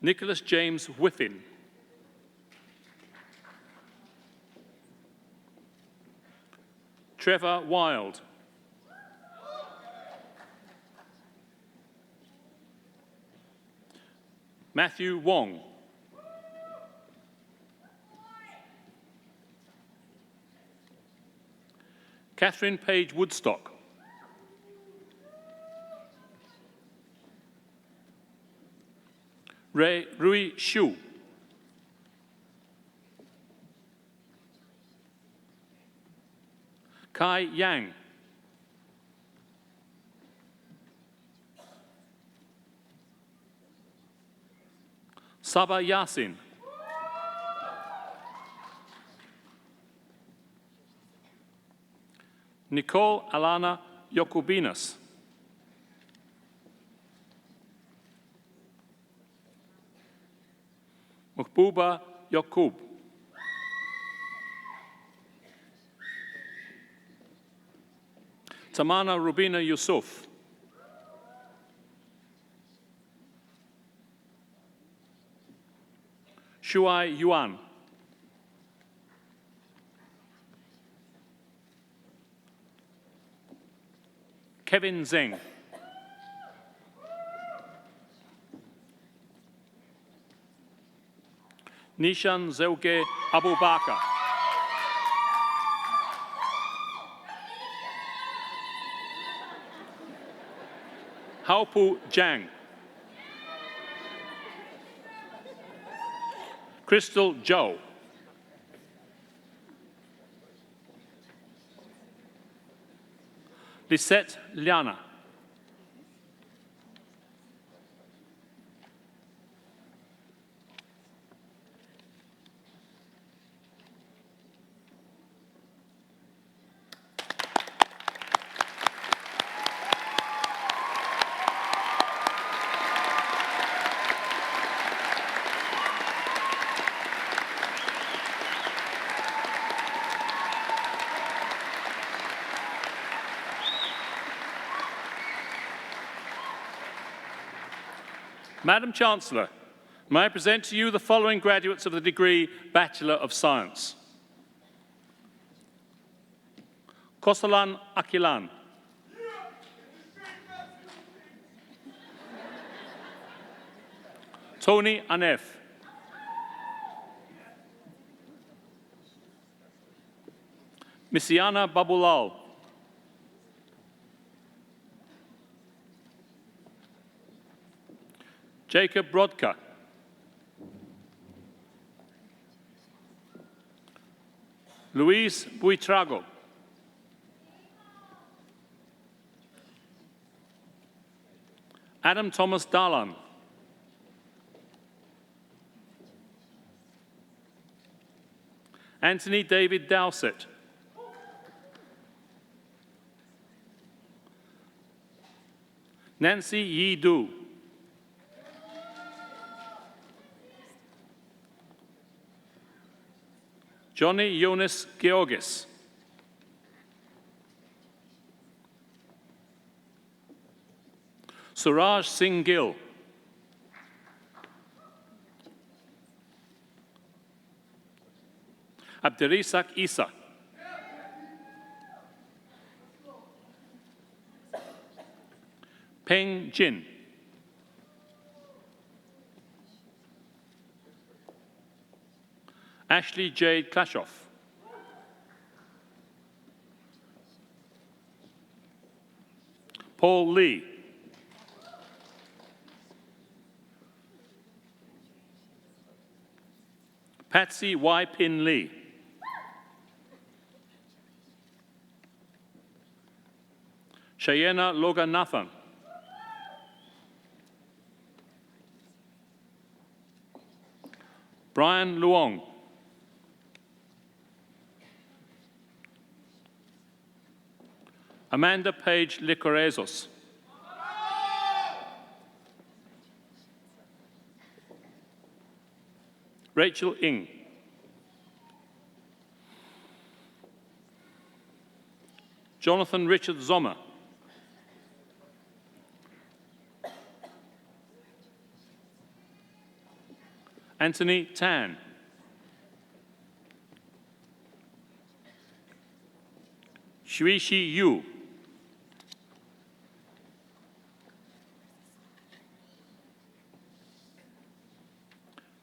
Nicholas James Whiffin. Trevor Wild. Matthew Wong. Catherine Page Woodstock. Rui Xu. Kai Yang. Saba Yasin. Nicole Alana Yokubinas. Mahbuba Yaqub. Tamana Rubina Yusuf. Shuai Yuan. Kevin Zeng. Nishan Zeuge Abubakar. Haopu Zhang. Crystal Zhou. Lisette Liana. Madam Chancellor, may I present to you the following graduates of the degree Bachelor of Science. Kosalan Akilan. Tony Anef. Misiana Babulal. Jacob Brodka. Luis Buitrago. Adam Thomas Dalan. Anthony David Dowsett. Nancy Yi Du. Johnny Jonas Georgis. Suraj Singh Gill. Abdirisak Isa. Peng Jin. Ashley Jade Klashoff. Paul Lee. Patsy Y. Pin Lee. Shayena Loganathan. Brian Luong. Amanda Page Licorezos. Rachel Ng. Jonathan Richard Zommer. Anthony Tan. Shuishi Yu.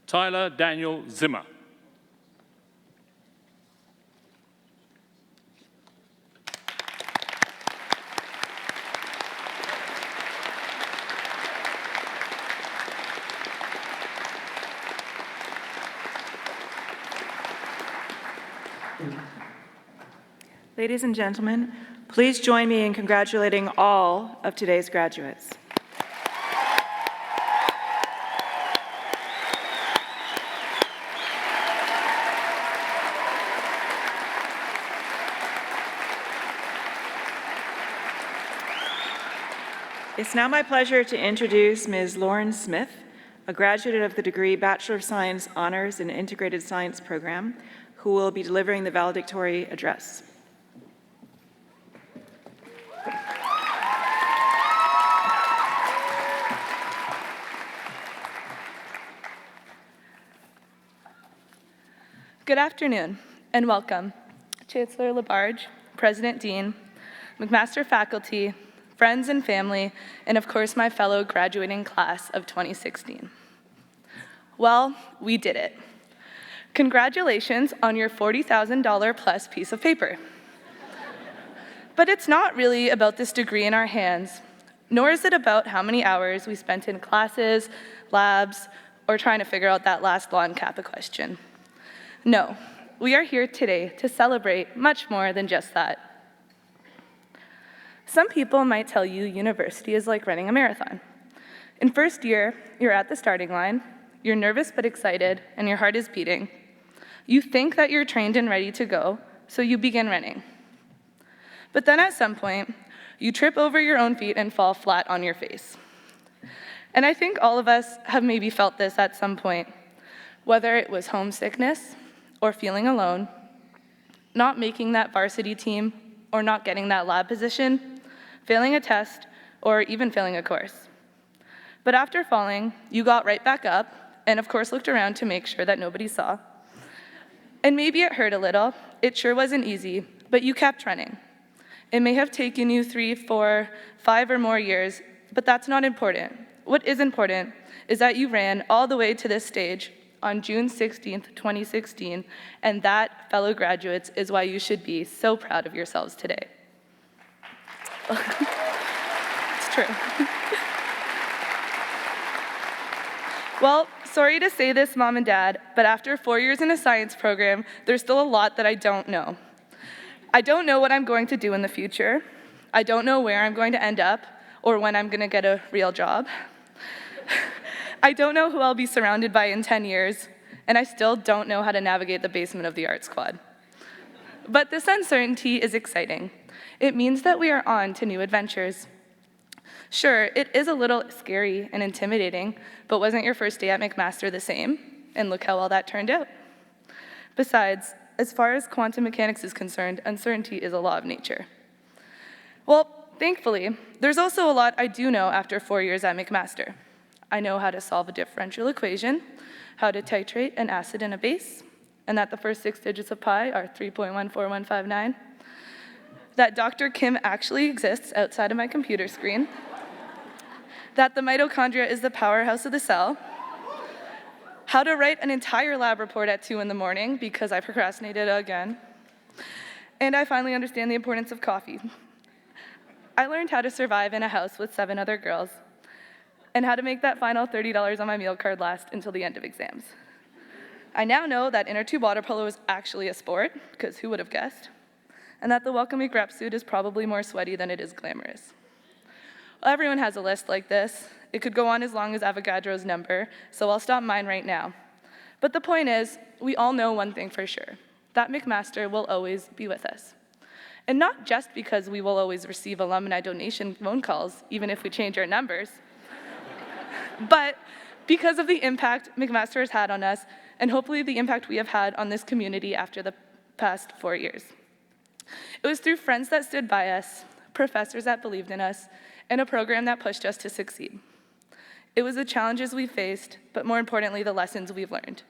Tyler Daniel Zimmer. Ladies and gentlemen, please join me in congratulating all of today's graduates. It's now my pleasure to introduce Ms. Lauren Smith, a graduate of the degree Bachelor of Science Honors in Integrated Science program, who will be delivering the valedictory address. Good afternoon and welcome, Chancellor Labarge, President Dean, McMaster faculty, friends and family, and of course my fellow graduating class of 2016. Well, we did it. Congratulations on your $40,000 plus piece of paper. But it's not really about this degree in our hands, nor is it about how many hours we spent in classes, labs, or trying to figure out that last lawn kappa question. No, we are here today to celebrate much more than just that. Some people might tell you university is like running a marathon. In first year, you're at the starting line, you're nervous but excited, and your heart is beating. You think that you're trained and ready to go, so you begin running. But then at some point, you trip over your own feet and fall flat on your face. And I think all of us have maybe felt this at some point, whether it was homesickness or feeling alone, not making that varsity team or not getting that lab position, failing a test, or even failing a course. But after falling, you got right back up and of course looked around to make sure that nobody saw. And maybe it hurt a little, it sure wasn't easy, but you kept running. It may have taken you 3, 4, 5 or more years, but that's not important. What is important is that you ran all the way to this stage on June 16th, 2016, and that, fellow graduates, is why you should be so proud of yourselves today. It's true. Well, sorry to say this, Mom and Dad, but after 4 years in a science program, there's still a lot that I don't know. I don't know what I'm going to do in the future. I don't know where I'm going to end up or when I'm going to get a real job. I don't know who I'll be surrounded by in 10 years, and I still don't know how to navigate the basement of the art squad. But this uncertainty is exciting. It means that we are on to new adventures. Sure, it is a little scary and intimidating, but wasn't your first day at McMaster the same? And look how well that turned out. Besides, as far as quantum mechanics is concerned, uncertainty is a law of nature. Well, thankfully, there's also a lot I do know after 4 years at McMaster. I know how to solve a differential equation, how to titrate an acid and a base, and that the first 6 digits of pi are 3.14159, that Dr. Kim actually exists outside of my computer screen, that the mitochondria is the powerhouse of the cell, how to write an entire lab report at 2 in the morning because I procrastinated again, and I finally understand the importance of coffee. I learned how to survive in a house with 7 other girls, and how to make that final $30 on my meal card last until the end of exams. I now know that inner tube water polo is actually a sport, because who would have guessed? And that the Welcome Week rep suit is probably more sweaty than it is glamorous. Well, everyone has a list like this. It could go on as long as Avogadro's number, so I'll stop mine right now. But the point is, we all know one thing for sure, that McMaster will always be with us. And not just because we will always receive alumni donation phone calls, even if we change our numbers, but because of the impact McMaster has had on us, and hopefully the impact we have had on this community after the past 4 years. It was through friends that stood by us, professors that believed in us, and a program that pushed us to succeed. It was the challenges we faced, but more importantly, the lessons we've learned.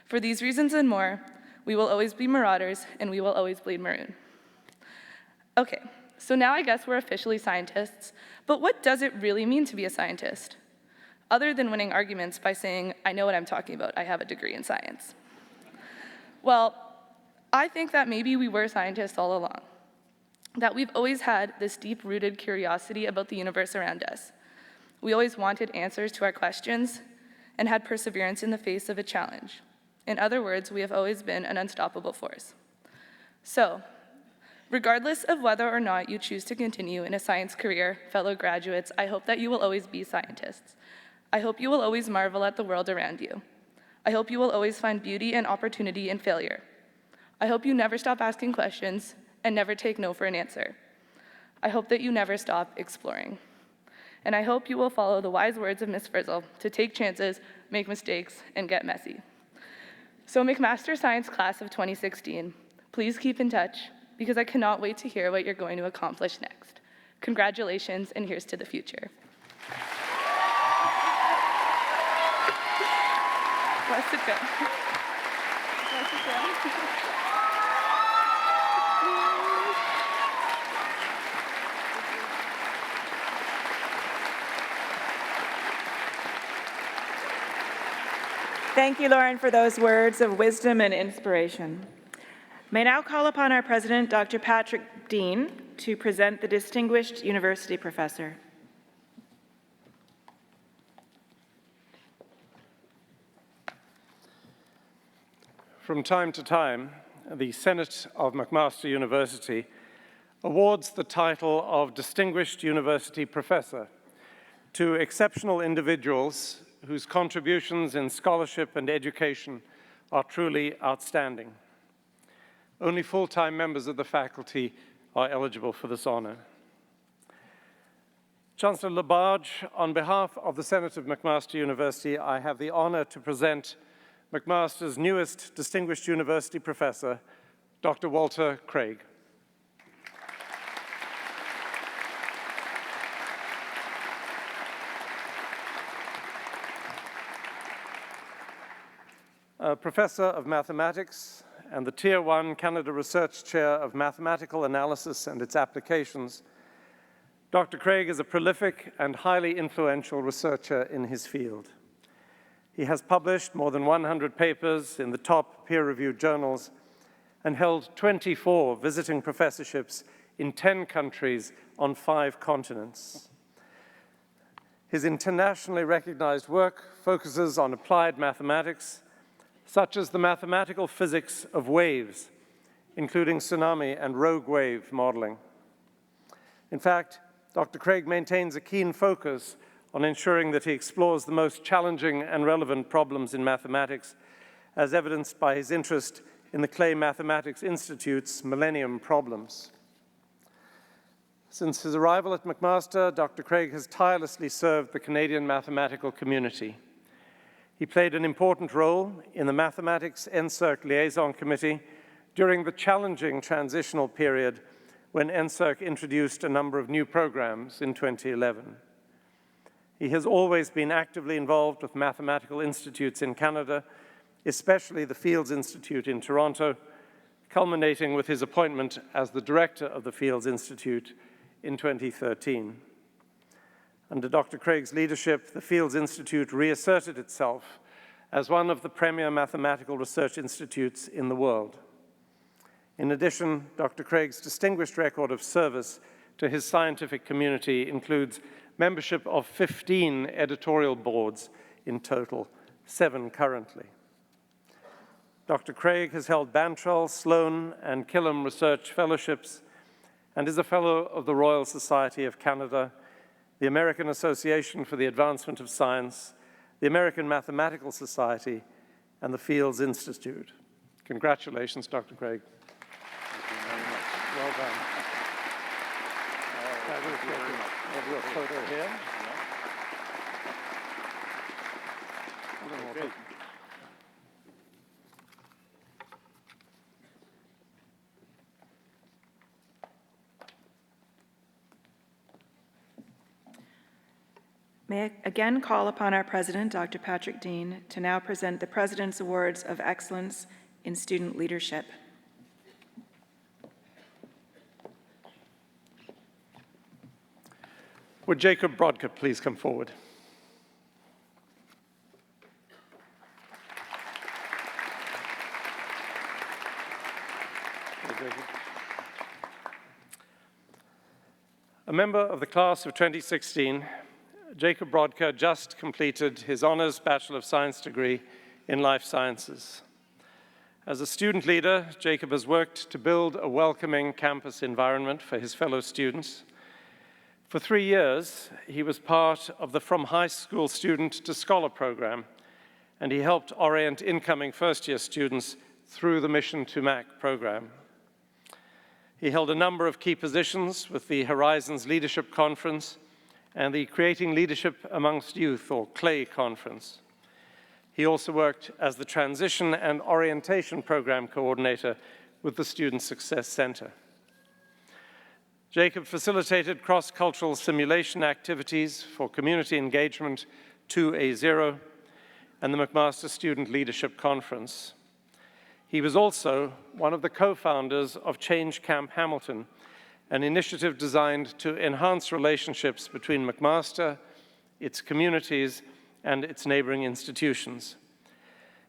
For these reasons and more, we will always be Marauders, and we will always bleed maroon. Okay, so now I guess we're officially scientists, but what does it really mean to be a scientist? Other than winning arguments by saying, I know what I'm talking about, I have a degree in science. Well, I think that maybe we were scientists all along, that we've always had this deep-rooted curiosity about the universe around us. We always wanted answers to our questions and had perseverance in the face of a challenge. In other words, we have always been an unstoppable force. So, regardless of whether or not you choose to continue in a science career, fellow graduates, I hope that you will always be scientists. I hope you will always marvel at the world around you. I hope you will always find beauty and opportunity in failure. I hope you never stop asking questions and never take no for an answer. I hope that you never stop exploring. And I hope you will follow the wise words of Miss Frizzle to take chances, make mistakes, and get messy. So McMaster Science Class of 2016, please keep in touch because I cannot wait to hear what you're going to accomplish next. Congratulations, and here's to the future. Let's sit down. Let's sit down. Thank you, Lauren, for those words of wisdom and inspiration. May I now call upon our president, Dr. Patrick Dean, to present the Distinguished University Professor. From time to time, the Senate of McMaster University awards the title of Distinguished University Professor to exceptional individuals whose contributions in scholarship and education are truly outstanding. Only full-time members of the faculty are eligible for this honor. Chancellor Labarge, on behalf of the Senate of McMaster University, I have the honor to present McMaster's newest Distinguished University Professor, Dr. Walter Craig. A professor of mathematics and the Tier 1 Canada Research Chair of Mathematical Analysis and its Applications, Dr. Craig is a prolific and highly influential researcher in his field. He has published more than 100 papers in the top peer-reviewed journals and held 24 visiting professorships in 10 countries on 5 continents. His internationally recognized work focuses on applied mathematics, such as the mathematical physics of waves, including tsunami and rogue wave modeling. In fact, Dr. Craig maintains a keen focus on ensuring that he explores the most challenging and relevant problems in mathematics, as evidenced by his interest in the Clay Mathematics Institute's Millennium Problems. Since his arrival at McMaster, Dr. Craig has tirelessly served the Canadian mathematical community. He played an important role in the Mathematics NSERC Liaison Committee during the challenging transitional period when NSERC introduced a number of new programs in 2011. He has always been actively involved with mathematical institutes in Canada, especially the Fields Institute in Toronto, culminating with his appointment as the director of the Fields Institute in 2013. Under Dr. Craig's leadership, the Fields Institute reasserted itself as one of the premier mathematical research institutes in the world. In addition, Dr. Craig's distinguished record of service to his scientific community includes membership of 15 editorial boards in total, 7 currently. Dr. Craig has held Bantrell, Sloan, and Killam Research Fellowships and is a Fellow of the Royal Society of Canada, the American Association for the Advancement of Science, the American Mathematical Society, and the Fields Institute. Congratulations, Dr. Craig. Thank you very much. Well done. Have your photo here. Okay. May I again call upon our president, Dr. Patrick Dean, to now present the President's Awards of Excellence in Student Leadership. Would Jacob Brodka please come forward? A member of the class of 2016, Jacob Brodka just completed his honors Bachelor of Science degree in Life Sciences. As a student leader, Jacob has worked to build a welcoming campus environment for his fellow students. For 3 years, he was part of the From High School Student to Scholar program, and he helped orient incoming first-year students through the Mission to Mac program. He held a number of key positions with the Horizons Leadership Conference and the Creating Leadership Amongst Youth, or CLAY, conference. He also worked as the Transition and Orientation Program Coordinator with the Student Success Center. Jacob facilitated cross-cultural simulation activities for Community Engagement 2A0 and the McMaster Student Leadership Conference. He was also one of the co-founders of Change Camp Hamilton, an initiative designed to enhance relationships between McMaster, its communities, and its neighboring institutions.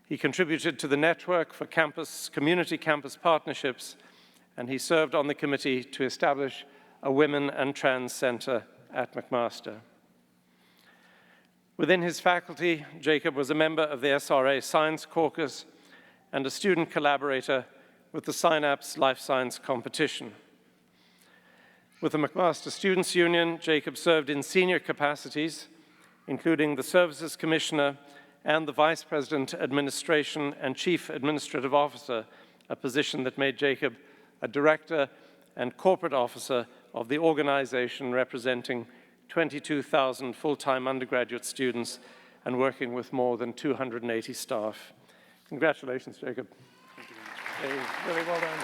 He contributed to the Network for Community Campus Partnerships, and he served on the committee to establish a Women and Trans Center at McMaster. Within his faculty, Jacob was a member of the SRA Science Caucus and a student collaborator with the Synapse Life Science Competition. With the McMaster Students' Union, Jacob served in senior capacities, including the Services Commissioner and the Vice President Administration and Chief Administrative Officer, a position that made Jacob a director and corporate officer of the organization representing 22,000 full-time undergraduate students and working with more than 280 staff. Congratulations, Jacob. Thank you very much. Hey, really well done.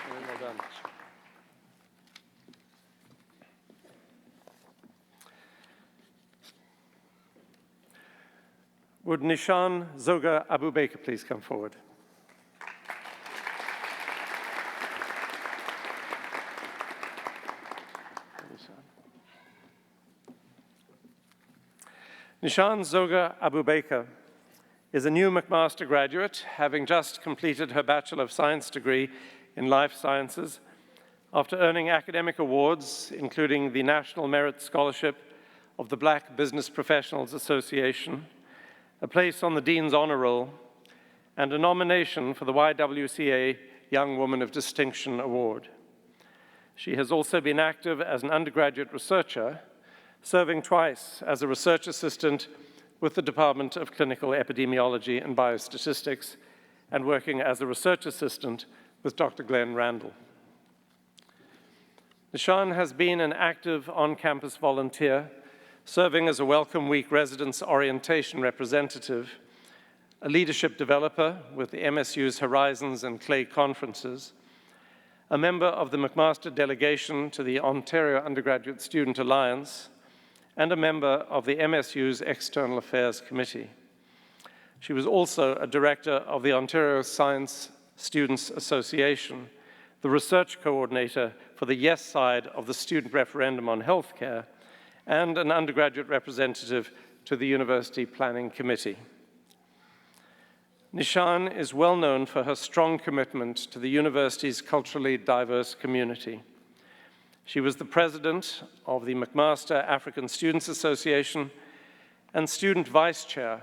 Very well done. Would Nishan Zoga Abu Baker please come forward? Nishan Zoga Abu Baker is a new McMaster graduate, having just completed her Bachelor of Science degree in Life Sciences after earning academic awards, including the National Merit Scholarship of the Black Business Professionals Association, a place on the Dean's Honor Roll, and a nomination for the YWCA Young Woman of Distinction Award. She has also been active as an undergraduate researcher, serving twice as a research assistant with the Department of Clinical Epidemiology and Biostatistics, and working as a research assistant with Dr. Glenn Randall. Nishan has been an active on-campus volunteer, serving as a Welcome Week residence orientation representative, a leadership developer with the MSU's Horizons and CLAY conferences, a member of the McMaster delegation to the Ontario Undergraduate Student Alliance, and a member of the MSU's External Affairs Committee. She was also a director of the Ontario Science Students Association, the research coordinator for the Yes side of the student referendum on healthcare, and an undergraduate representative to the University Planning Committee. Nishan is well known for her strong commitment to the university's culturally diverse community. She was the president of the McMaster African Students Association and student vice chair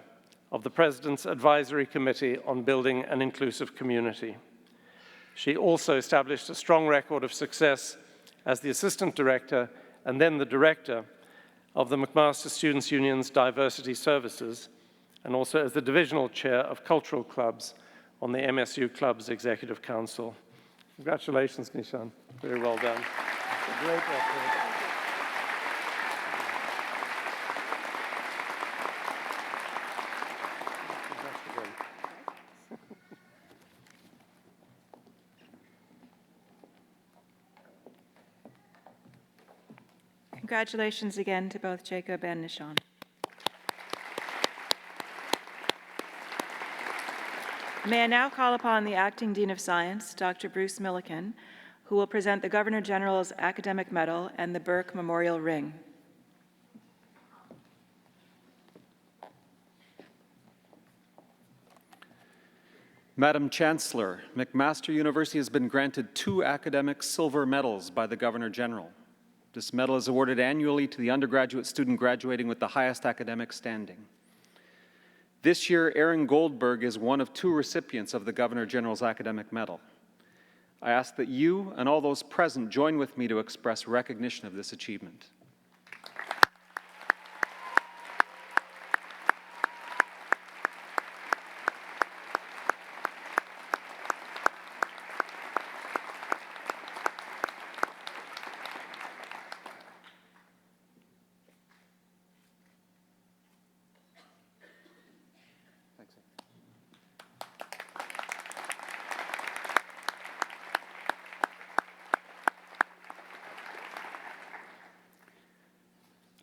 of the President's Advisory Committee on Building an Inclusive Community. She also established a strong record of success as the assistant director and then the director of the McMaster Students' Union's Diversity Services, and also as the divisional chair of cultural clubs on the MSU Clubs Executive Council. Congratulations, Nishan. Very well done. A great record. Congratulations again to both Jacob and Nishan. May I now call upon the Acting Dean of Science, Dr. Bruce Milliken, who will present the Governor General's Academic Medal and the Burke Memorial Ring. Madam Chancellor, McMaster University has been granted 2 academic silver medals by the Governor General. This medal is awarded annually to the undergraduate student graduating with the highest academic standing. This year, Aaron Goldberg is one of 2 recipients of the Governor General's Academic Medal. I ask that you and all those present join with me to express recognition of this achievement.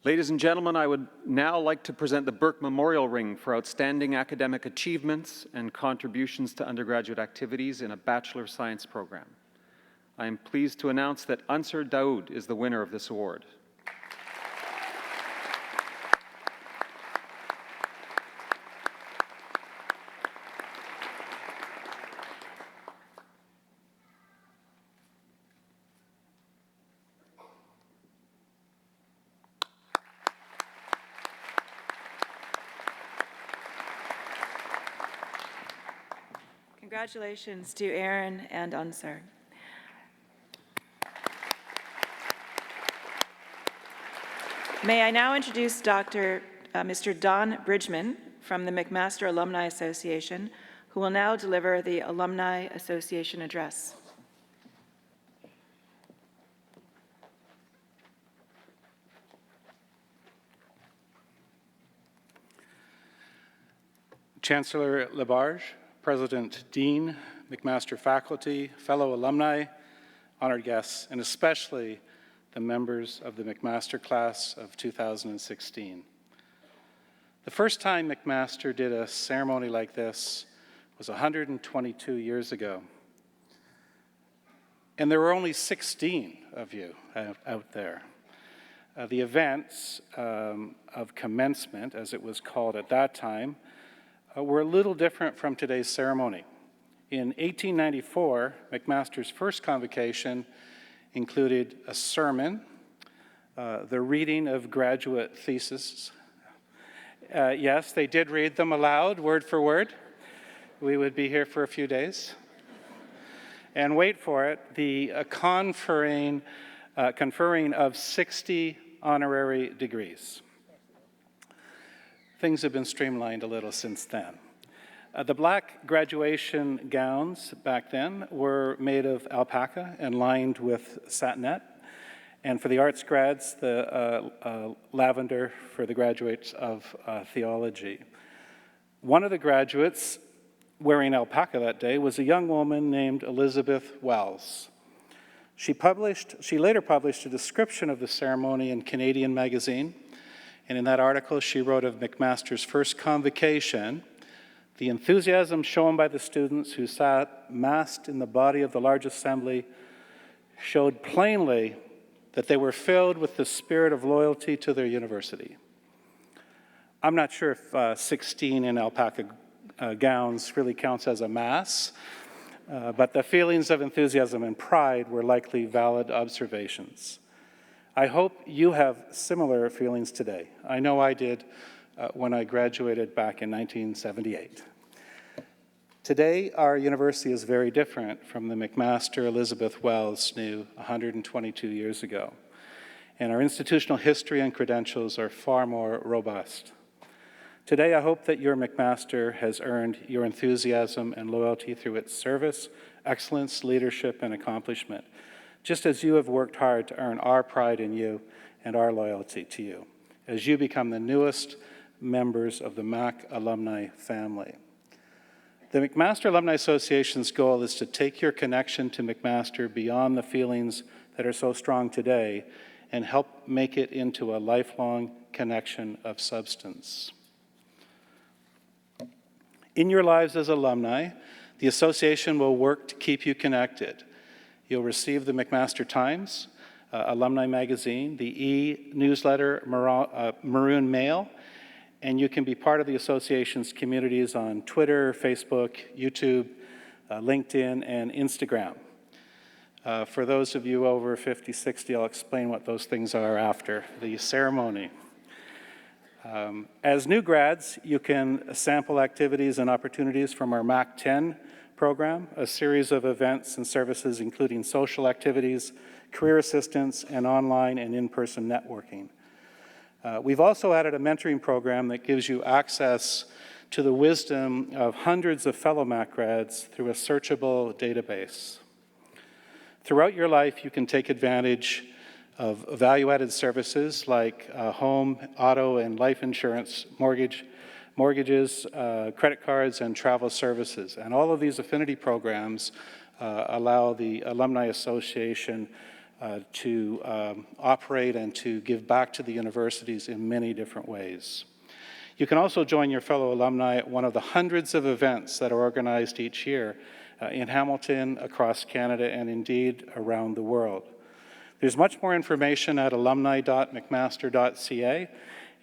Ladies and gentlemen, I would now like to present the Burke Memorial Ring for outstanding academic achievements and contributions to undergraduate activities in a Bachelor of Science program. I am pleased to announce that Ansar Daoud is the winner of this award. Congratulations to Aaron and Ansar. May I now introduce Mr. Don Bridgman from the McMaster Alumni Association, who will now deliver the Alumni Association Address. Chancellor Labarge, President Dean, McMaster faculty, fellow alumni, honored guests, and especially the members of the McMaster class of 2016. The first time McMaster did a ceremony like this was 122 years ago. And there were only 16 of you out there. The events of commencement, as it was called at that time, were a little different from today's ceremony. In 1894, McMaster's first convocation included a sermon, the reading of graduate theses. Yes, they did read them aloud, word for word. We would be here for a few days. And wait for it, the conferring of 60 honorary degrees. Things have been streamlined a little since then. The black graduation gowns back then were made of alpaca and lined with satinette. And for the arts grads, the lavender for the graduates of theology. One of the graduates wearing alpaca that day was a young woman named Elizabeth Wells. She later published a description of the ceremony in Canadian Magazine. And in that article, she wrote of McMaster's first convocation, the enthusiasm shown by the students who sat massed in the body of the large assembly showed plainly that they were filled with the spirit of loyalty to their university. I'm not sure if 16 in alpaca gowns really counts as a mass, but the feelings of enthusiasm and pride were likely valid observations. I hope you have similar feelings today. I know I did when I graduated back in 1978. Today, our university is very different from the McMaster Elizabeth Wells knew 122 years ago. And our institutional history and credentials are far more robust. Today, I hope that your McMaster has earned your enthusiasm and loyalty through its service, excellence, leadership, and accomplishment, just as you have worked hard to earn our pride in you and our loyalty to you, as you become the newest members of the Mac alumni family. The McMaster Alumni Association's goal is to take your connection to McMaster beyond the feelings that are so strong today and help make it into a lifelong connection of substance. In your lives as alumni, the association will work to keep you connected. You'll receive the McMaster Times, Alumni Magazine, the e-newsletter Maroon Mail, and you can be part of the association's communities on Twitter, Facebook, YouTube, LinkedIn, and Instagram. For those of you over 50, 60, I'll explain what those things are after the ceremony. As new grads, you can sample activities and opportunities from our MAC 10 program, a series of events and services including social activities, career assistance, and online and in-person networking. We've also added a mentoring program that gives you access to the wisdom of hundreds of fellow MAC grads through a searchable database. Throughout your life, you can take advantage of value-added services like home, auto, and life insurance, mortgages, credit cards, and travel services. And all of these affinity programs allow the Alumni Association to operate and to give back to the universities in many different ways. You can also join your fellow alumni at one of the hundreds of events that are organized each year in Hamilton, across Canada, and indeed around the world. There's much more information at alumni.mcmaster.ca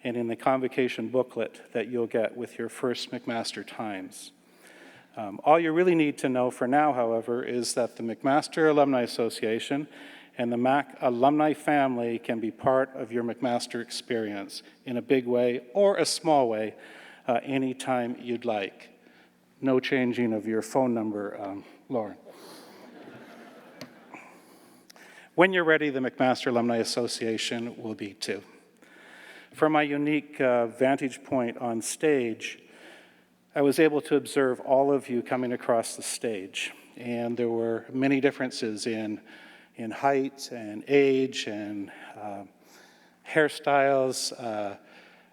and in the Convocation booklet that you'll get with your first McMaster Times. All you really need to know for now, however, is that the McMaster Alumni Association and the MAC alumni family can be part of your McMaster experience in a big way or a small way anytime you'd like. No changing of your phone number, Lauren. When you're ready, the McMaster Alumni Association will be too. From my unique vantage point on stage, I was able to observe all of you coming across the stage, and there were many differences in height and age and hairstyles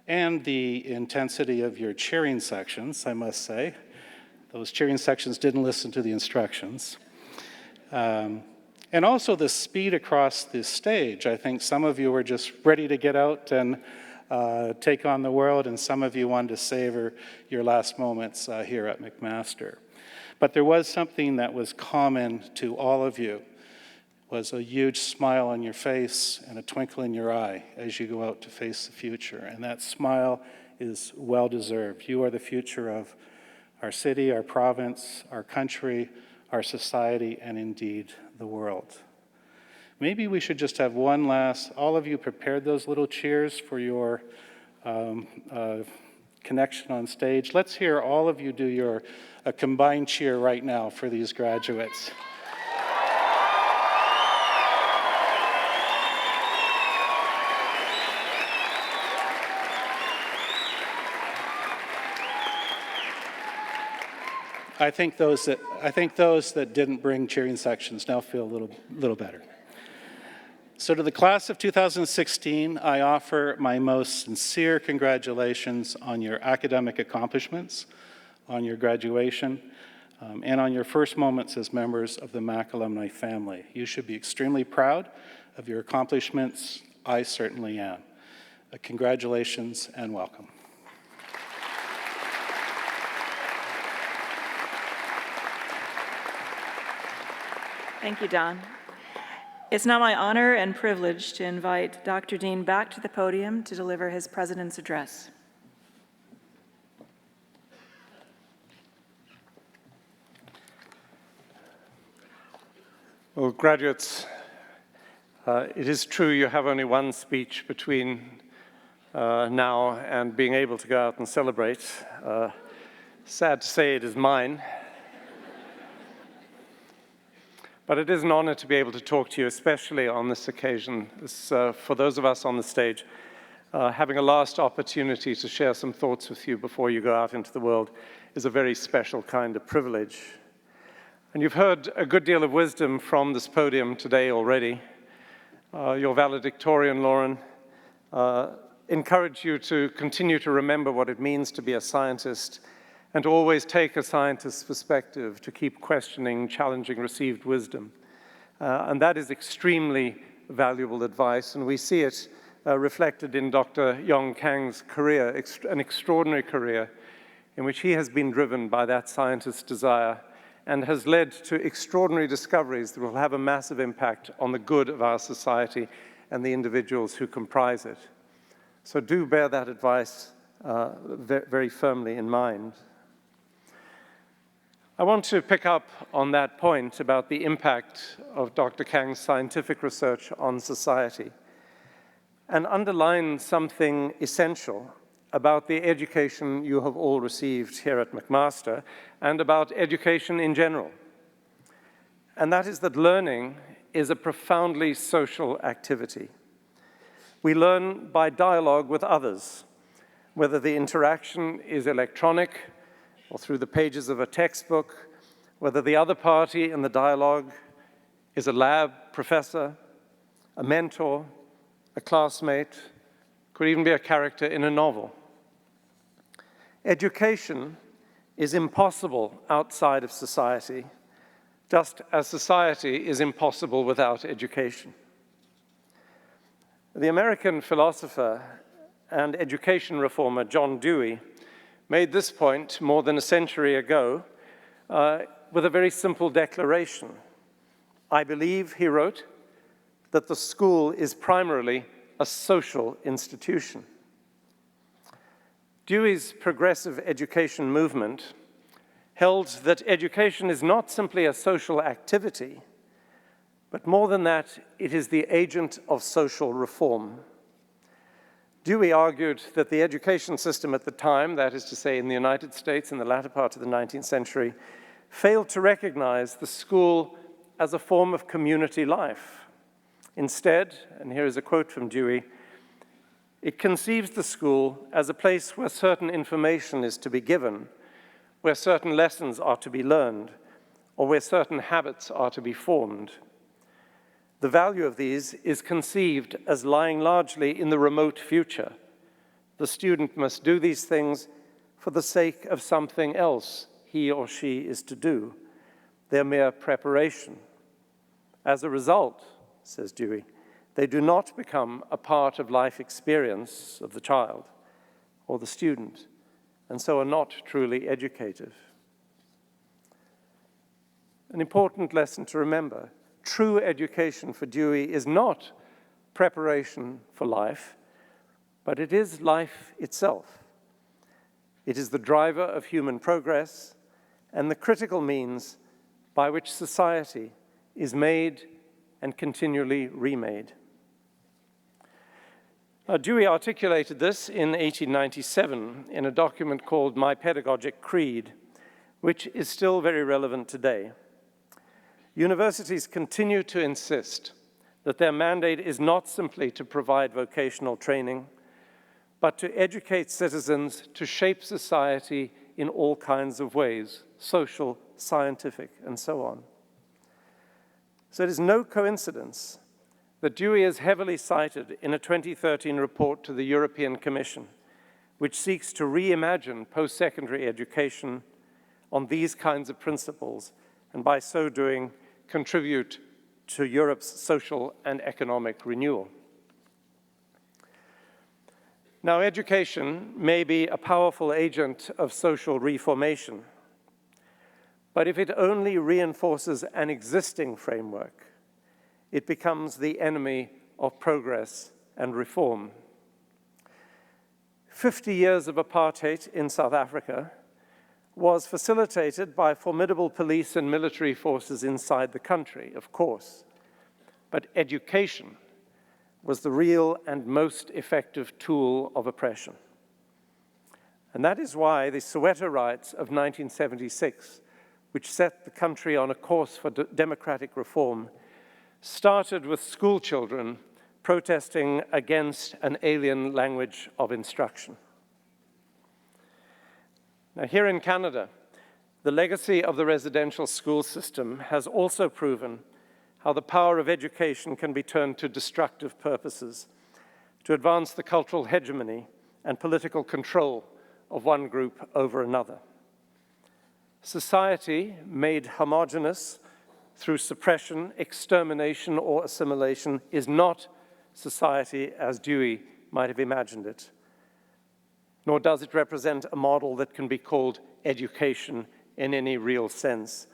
and the intensity of your cheering sections, I must say. Those cheering sections didn't listen to the instructions. And also the speed across the stage. I think some of you were just ready to get out and take on the world, and some of you wanted to savor your last moments here at McMaster. But there was something that was common to all of you, was a huge smile on your face and a twinkle in your eye as you go out to face the future. And that smile is well-deserved. You are the future of our city, our province, our country, our society, and indeed the world. Maybe we should just have one last, all of you prepared those little cheers for your connection on stage. Let's hear all of you do a combined cheer right now for these graduates. I think those that didn't bring cheering sections now feel a little better. So to the class of 2016, I offer my most sincere congratulations on your academic accomplishments, on your graduation, and on your first moments as members of the MAC alumni family. You should be extremely proud of your accomplishments. I certainly am. Congratulations and welcome. Thank you, Don. It's now my honor and privilege to invite Dr. Dean back to the podium to deliver his President's Address. Well, graduates, it is true you have only one speech between now and being able to go out and celebrate. Sad to say it is mine. But it is an honor to be able to talk to you, especially on this occasion. For those of us on the stage, having a last opportunity to share some thoughts with you before you go out into the world is a very special kind of privilege. And you've heard a good deal of wisdom from this podium today already. Your valedictorian, Lauren, encouraged you to continue to remember what it means to be a scientist and to always take a scientist's perspective, to keep questioning, challenging received wisdom. And that is extremely valuable advice, and we see it reflected in Dr. Yong Kang's career, an extraordinary career in which he has been driven by that scientist's desire and has led to extraordinary discoveries that will have a massive impact on the good of our society and the individuals who comprise it. So do bear that advice very firmly in mind. I want to pick up on that point about the impact of Dr. Kang's scientific research on society and underline something essential about the education you have all received here at McMaster and about education in general. And that is that learning is a profoundly social activity. We learn by dialogue with others, whether the interaction is electronic or through the pages of a textbook, whether the other party in the dialogue is a lab professor, a mentor, a classmate, could even be a character in a novel. Education is impossible outside of society, just as society is impossible without education. The American philosopher and education reformer John Dewey made this point more than a century ago with a very simple declaration. I believe, he wrote, that the school is primarily a social institution. Dewey's progressive education movement held that education is not simply a social activity, but more than that, it is the agent of social reform. Dewey argued that the education system at the time, that is to say in the United States in the latter part of the 19th century, failed to recognize the school as a form of community life. Instead, and here is a quote from Dewey, it conceives the school as a place where certain information is to be given, where certain lessons are to be learned, or where certain habits are to be formed. The value of these is conceived as lying largely in the remote future. The student must do these things for the sake of something else he or she is to do, their mere preparation. As a result, says Dewey, they do not become a part of life experience of the child or the student, and so are not truly educative. An important lesson to remember: true education for Dewey is not preparation for life, but it is life itself. It is the driver of human progress and the critical means by which society is made and continually remade. Dewey articulated this in 1897 in a document called My Pedagogic Creed, which is still very relevant today. Universities continue to insist that their mandate is not simply to provide vocational training, but to educate citizens to shape society in all kinds of ways, social, scientific, and so on. So it is no coincidence that Dewey is heavily cited in a 2013 report to the European Commission, which seeks to reimagine post-secondary education on these kinds of principles, and by so doing, contribute to Europe's social and economic renewal. Now, education may be a powerful agent of social reformation, but if it only reinforces an existing framework, it becomes the enemy of progress and reform. 50 years of apartheid in South Africa was facilitated by formidable police and military forces inside the country, of course, but education was the real and most effective tool of oppression. And that is why the Soweto riots of 1976, which set the country on a course for democratic reform, started with school children protesting against an alien language of instruction. Now, here in Canada, the legacy of the residential school system has also proven how the power of education can be turned to destructive purposes, to advance the cultural hegemony and political control of one group over another. Society made homogeneous through suppression, extermination, or assimilation is not society as Dewey might have imagined it, nor does it represent a model that can be called education in any real sense.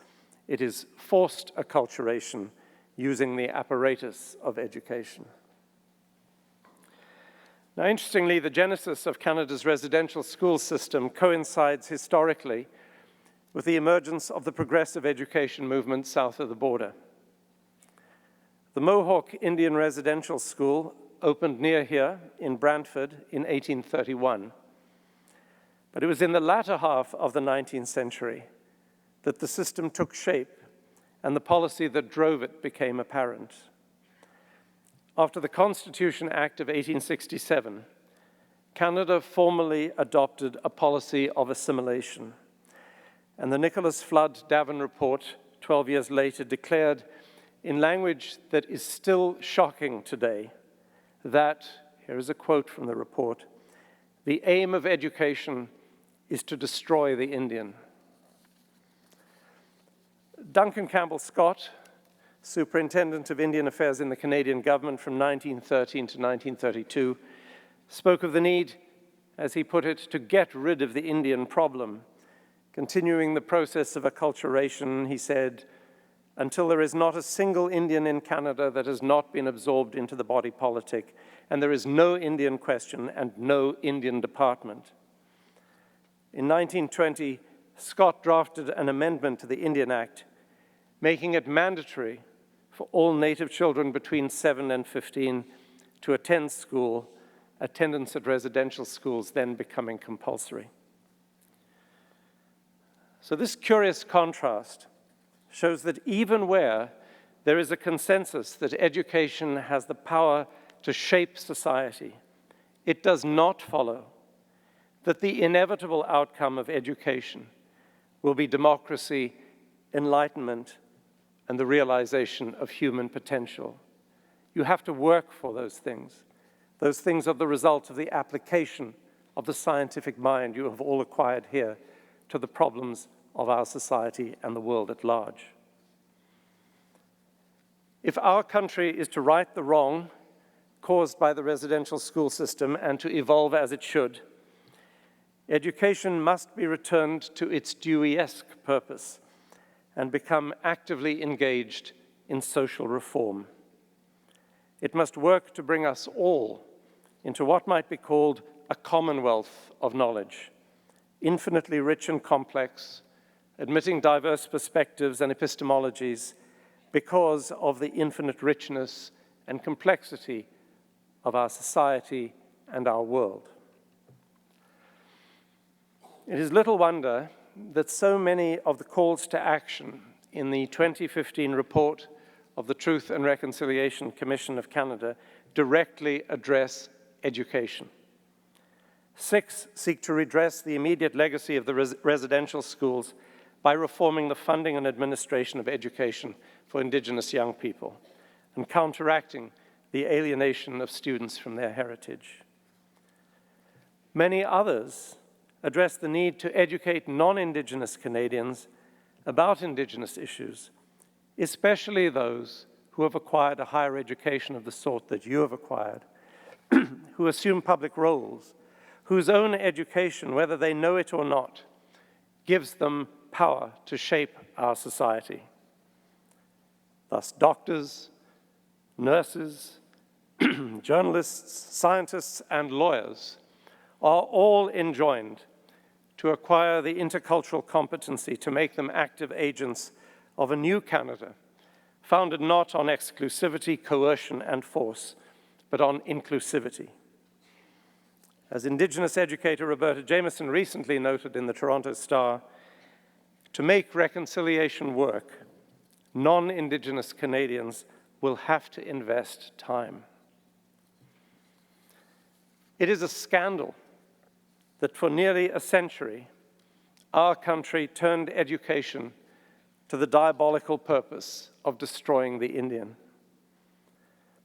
It is forced acculturation using the apparatus of education. Now, interestingly, the genesis of Canada's residential school system coincides historically with the emergence of the progressive education movement south of the border. The Mohawk Indian Residential School opened near here in Brantford in 1831. But it was in the latter half of the 19th century that the system took shape and the policy that drove it became apparent. After the Constitution Act of 1867, Canada formally adopted a policy of assimilation. And the Nicholas Flood Davin Report, 12 years later, declared in language that is still shocking today that, here is a quote from the report, "The aim of education is to destroy the Indian." Duncan Campbell Scott, Superintendent of Indian Affairs in the Canadian government from 1913 to 1932, spoke of the need, as he put it, to get rid of the Indian problem. Continuing the process of acculturation, he said, "Until there is not a single Indian in Canada that has not been absorbed into the body politic, and there is no Indian question and no Indian department." In 1920, Scott drafted an amendment to the Indian Act, making it mandatory for all Native children between 7 and 15 to attend school, attendance at residential schools then becoming compulsory. So this curious contrast shows that even where there is a consensus that education has the power to shape society, it does not follow that the inevitable outcome of education will be democracy, enlightenment, and the realization of human potential. You have to work for those things. Those things are the result of the application of the scientific mind you have all acquired here to the problems of our society and the world at large. If our country is to right the wrong caused by the residential school system and to evolve as it should, education must be returned to its Dewey-esque purpose and become actively engaged in social reform. It must work to bring us all into what might be called a commonwealth of knowledge, infinitely rich and complex, admitting diverse perspectives and epistemologies because of the infinite richness and complexity of our society and our world. It is little wonder that so many of the calls to action in the 2015 report of the Truth and Reconciliation Commission of Canada directly address education. 6 seek to redress the immediate legacy of the residential schools by reforming the funding and administration of education for Indigenous young people and counteracting the alienation of students from their heritage. Many others address the need to educate non-Indigenous Canadians about Indigenous issues, especially those who have acquired a higher education of the sort that you have acquired, who assume public roles, whose own education, whether they know it or not, gives them power to shape our society. Thus, doctors, nurses, journalists, scientists, and lawyers are all enjoined to acquire the intercultural competency to make them active agents of a new Canada, founded not on exclusivity, coercion, and force, but on inclusivity. As Indigenous educator Roberta Jameson recently noted in the Toronto Star, to make reconciliation work, non-Indigenous Canadians will have to invest time. It is a scandal that for nearly a century, our country turned education to the diabolical purpose of destroying the Indian.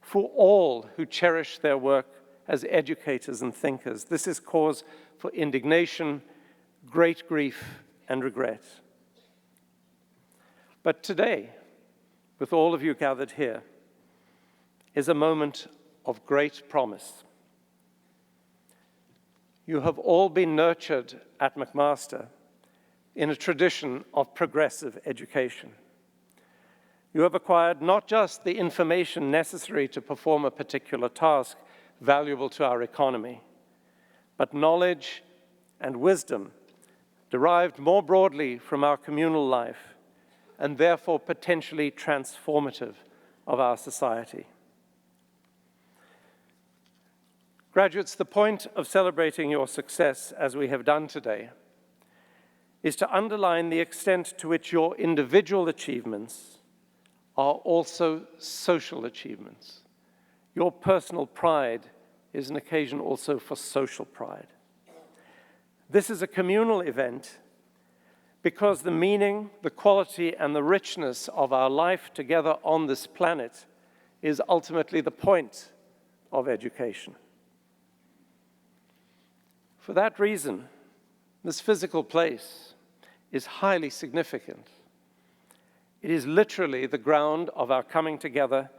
For all who cherish their work as educators and thinkers, this is cause for indignation, great grief, and regret. But today, with all of you gathered here is a moment of great promise. You have all been nurtured at McMaster in a tradition of progressive education. You have acquired not just the information necessary to perform a particular task valuable to our economy, but knowledge and wisdom derived more broadly from our communal life and therefore potentially transformative of our society. Graduates, the point of celebrating your success, as we have done today, is to underline the extent to which your individual achievements are also social achievements. Your personal pride is an occasion also for social pride. This is a communal event because the meaning, the quality, and the richness of our life together on this planet is ultimately the point of education. For that reason, this physical place is highly significant. It is literally the ground of our coming together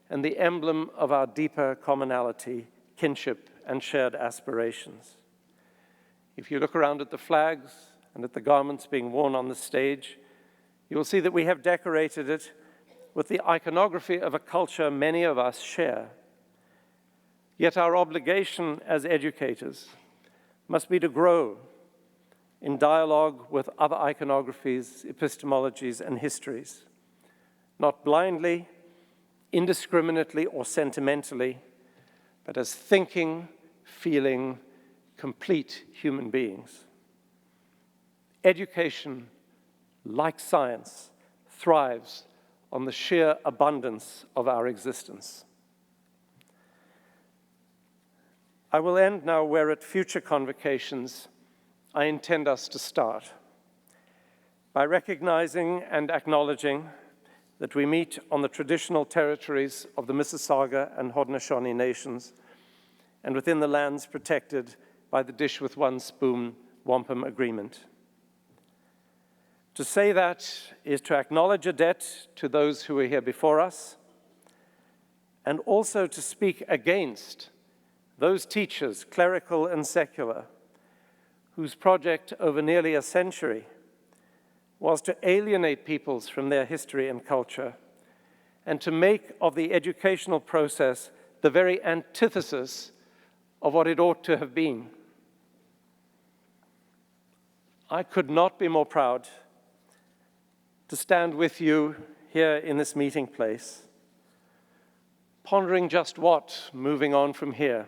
and the emblem of our deeper commonality, kinship, and shared aspirations. If you look around at the flags and at the garments being worn on the stage, you will see that we have decorated it with the iconography of a culture many of us share. Yet our obligation as educators must be to grow in dialogue with other iconographies, epistemologies, and histories, not blindly, indiscriminately, or sentimentally, but as thinking, feeling, complete human beings. Education, like science, thrives on the sheer abundance of our existence. I will end now where at future convocations I intend us to start, by recognizing and acknowledging that we meet on the traditional territories of the Mississauga and Haudenosaunee nations and within the lands protected by the Dish with One Spoon Wampum Agreement. To say that is to acknowledge a debt to those who were here before us, and also to speak against those teachers, clerical and secular, whose project over nearly a century was to alienate peoples from their history and culture and to make of the educational process the very antithesis of what it ought to have been. I could not be more proud to stand with you here in this meeting place, pondering just what, moving on from here,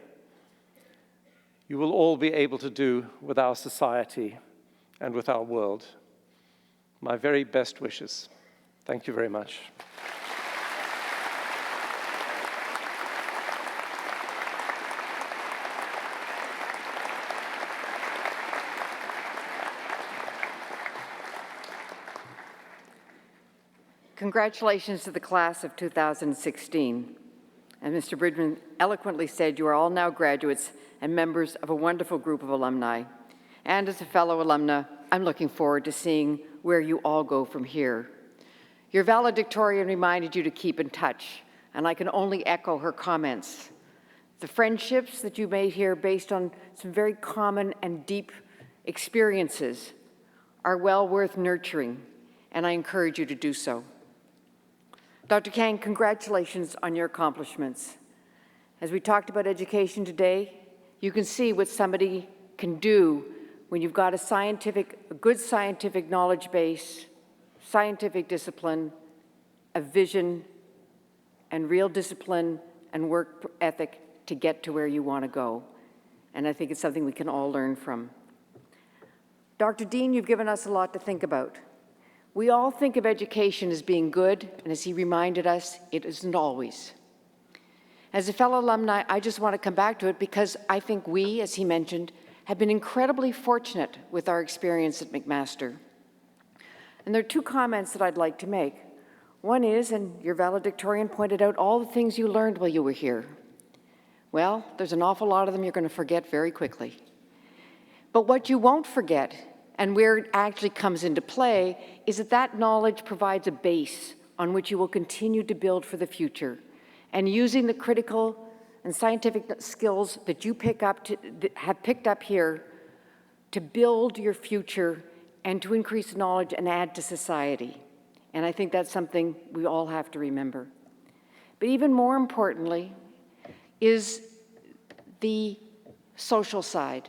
you will all be able to do with our society and with our world. My very best wishes. Thank you very much. Congratulations to the class of 2016. As Mr. Bridgman eloquently said, you are all now graduates and members of a wonderful group of alumni. And as a fellow alumna, I'm looking forward to seeing where you all go from here. Your valedictorian reminded you to keep in touch, and I can only echo her comments. The friendships that you made here based on some very common and deep experiences are well worth nurturing, and I encourage you to do so. Dr. Kang, congratulations on your accomplishments. As we talked about education today, you can see what somebody can do when you've got a good scientific knowledge base, scientific discipline, a vision, and real discipline and work ethic to get to where you want to go. And I think it's something we can all learn from. Dr. Dean, you've given us a lot to think about. We all think of education as being good, and as he reminded us, it isn't always. As a fellow alumni, I just want to come back to it because I think we, as he mentioned, have been incredibly fortunate with our experience at McMaster. And there are two comments that I'd like to make. One is, and your valedictorian pointed out all the things you learned while you were here. Well, there's an awful lot of them you're going to forget very quickly. But what you won't forget, and where it actually comes into play, is that that knowledge provides a base on which you will continue to build for the future, and using the critical and scientific skills that you have picked up here to build your future and to increase knowledge and add to society. And I think that's something we all have to remember. But even more importantly is the social side.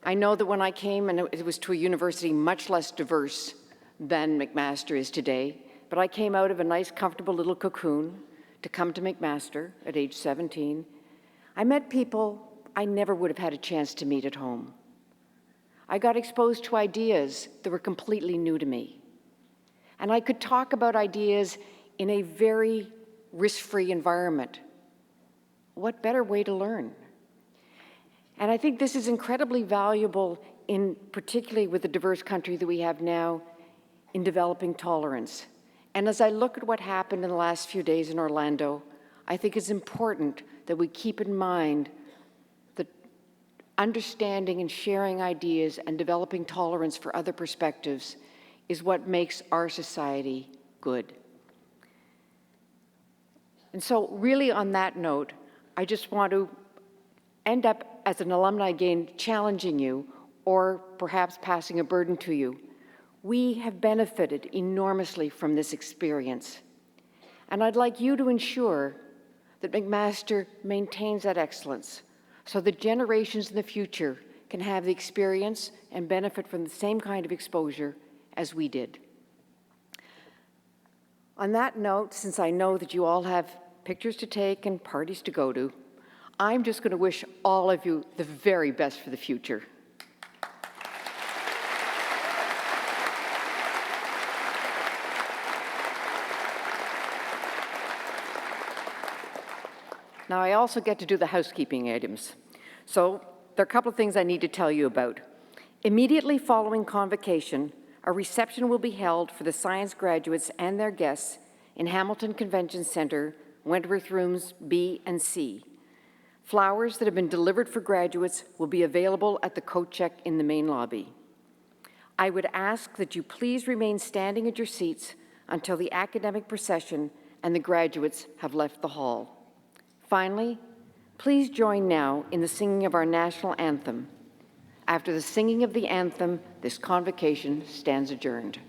I know that when I came, and it was to a university much less diverse than McMaster is today, but I came out of a nice, comfortable little cocoon to come to McMaster at age 17. I met people I never would have had a chance to meet at home. I got exposed to ideas that were completely new to me. And I could talk about ideas in a very risk-free environment. What better way to learn? And I think this is incredibly valuable, particularly with the diverse country that we have now, in developing tolerance. And as I look at what happened in the last few days in Orlando, I think it's important that we keep in mind that understanding and sharing ideas and developing tolerance for other perspectives is what makes our society good. And so really on that note, I just want to end up as an alumni again challenging you, or perhaps passing a burden to you. We have benefited enormously from this experience. And I'd like you to ensure that McMaster maintains that excellence so that generations in the future can have the experience and benefit from the same kind of exposure as we did. On that note, since I know that you all have pictures to take and parties to go to, I'm just going to wish all of you the very best for the future. Now, I also get to do the housekeeping items. So there are a couple of things I need to tell you about. Immediately following Convocation, a reception will be held for the science graduates and their guests in Hamilton Convention Center, Wentworth Rooms B and C. Flowers that have been delivered for graduates will be available at the coat check in the main lobby. I would ask that you please remain standing at your seats until the academic procession and the graduates have left the hall. Finally, please join now in the singing of our national anthem. After the singing of the anthem, this convocation stands adjourned.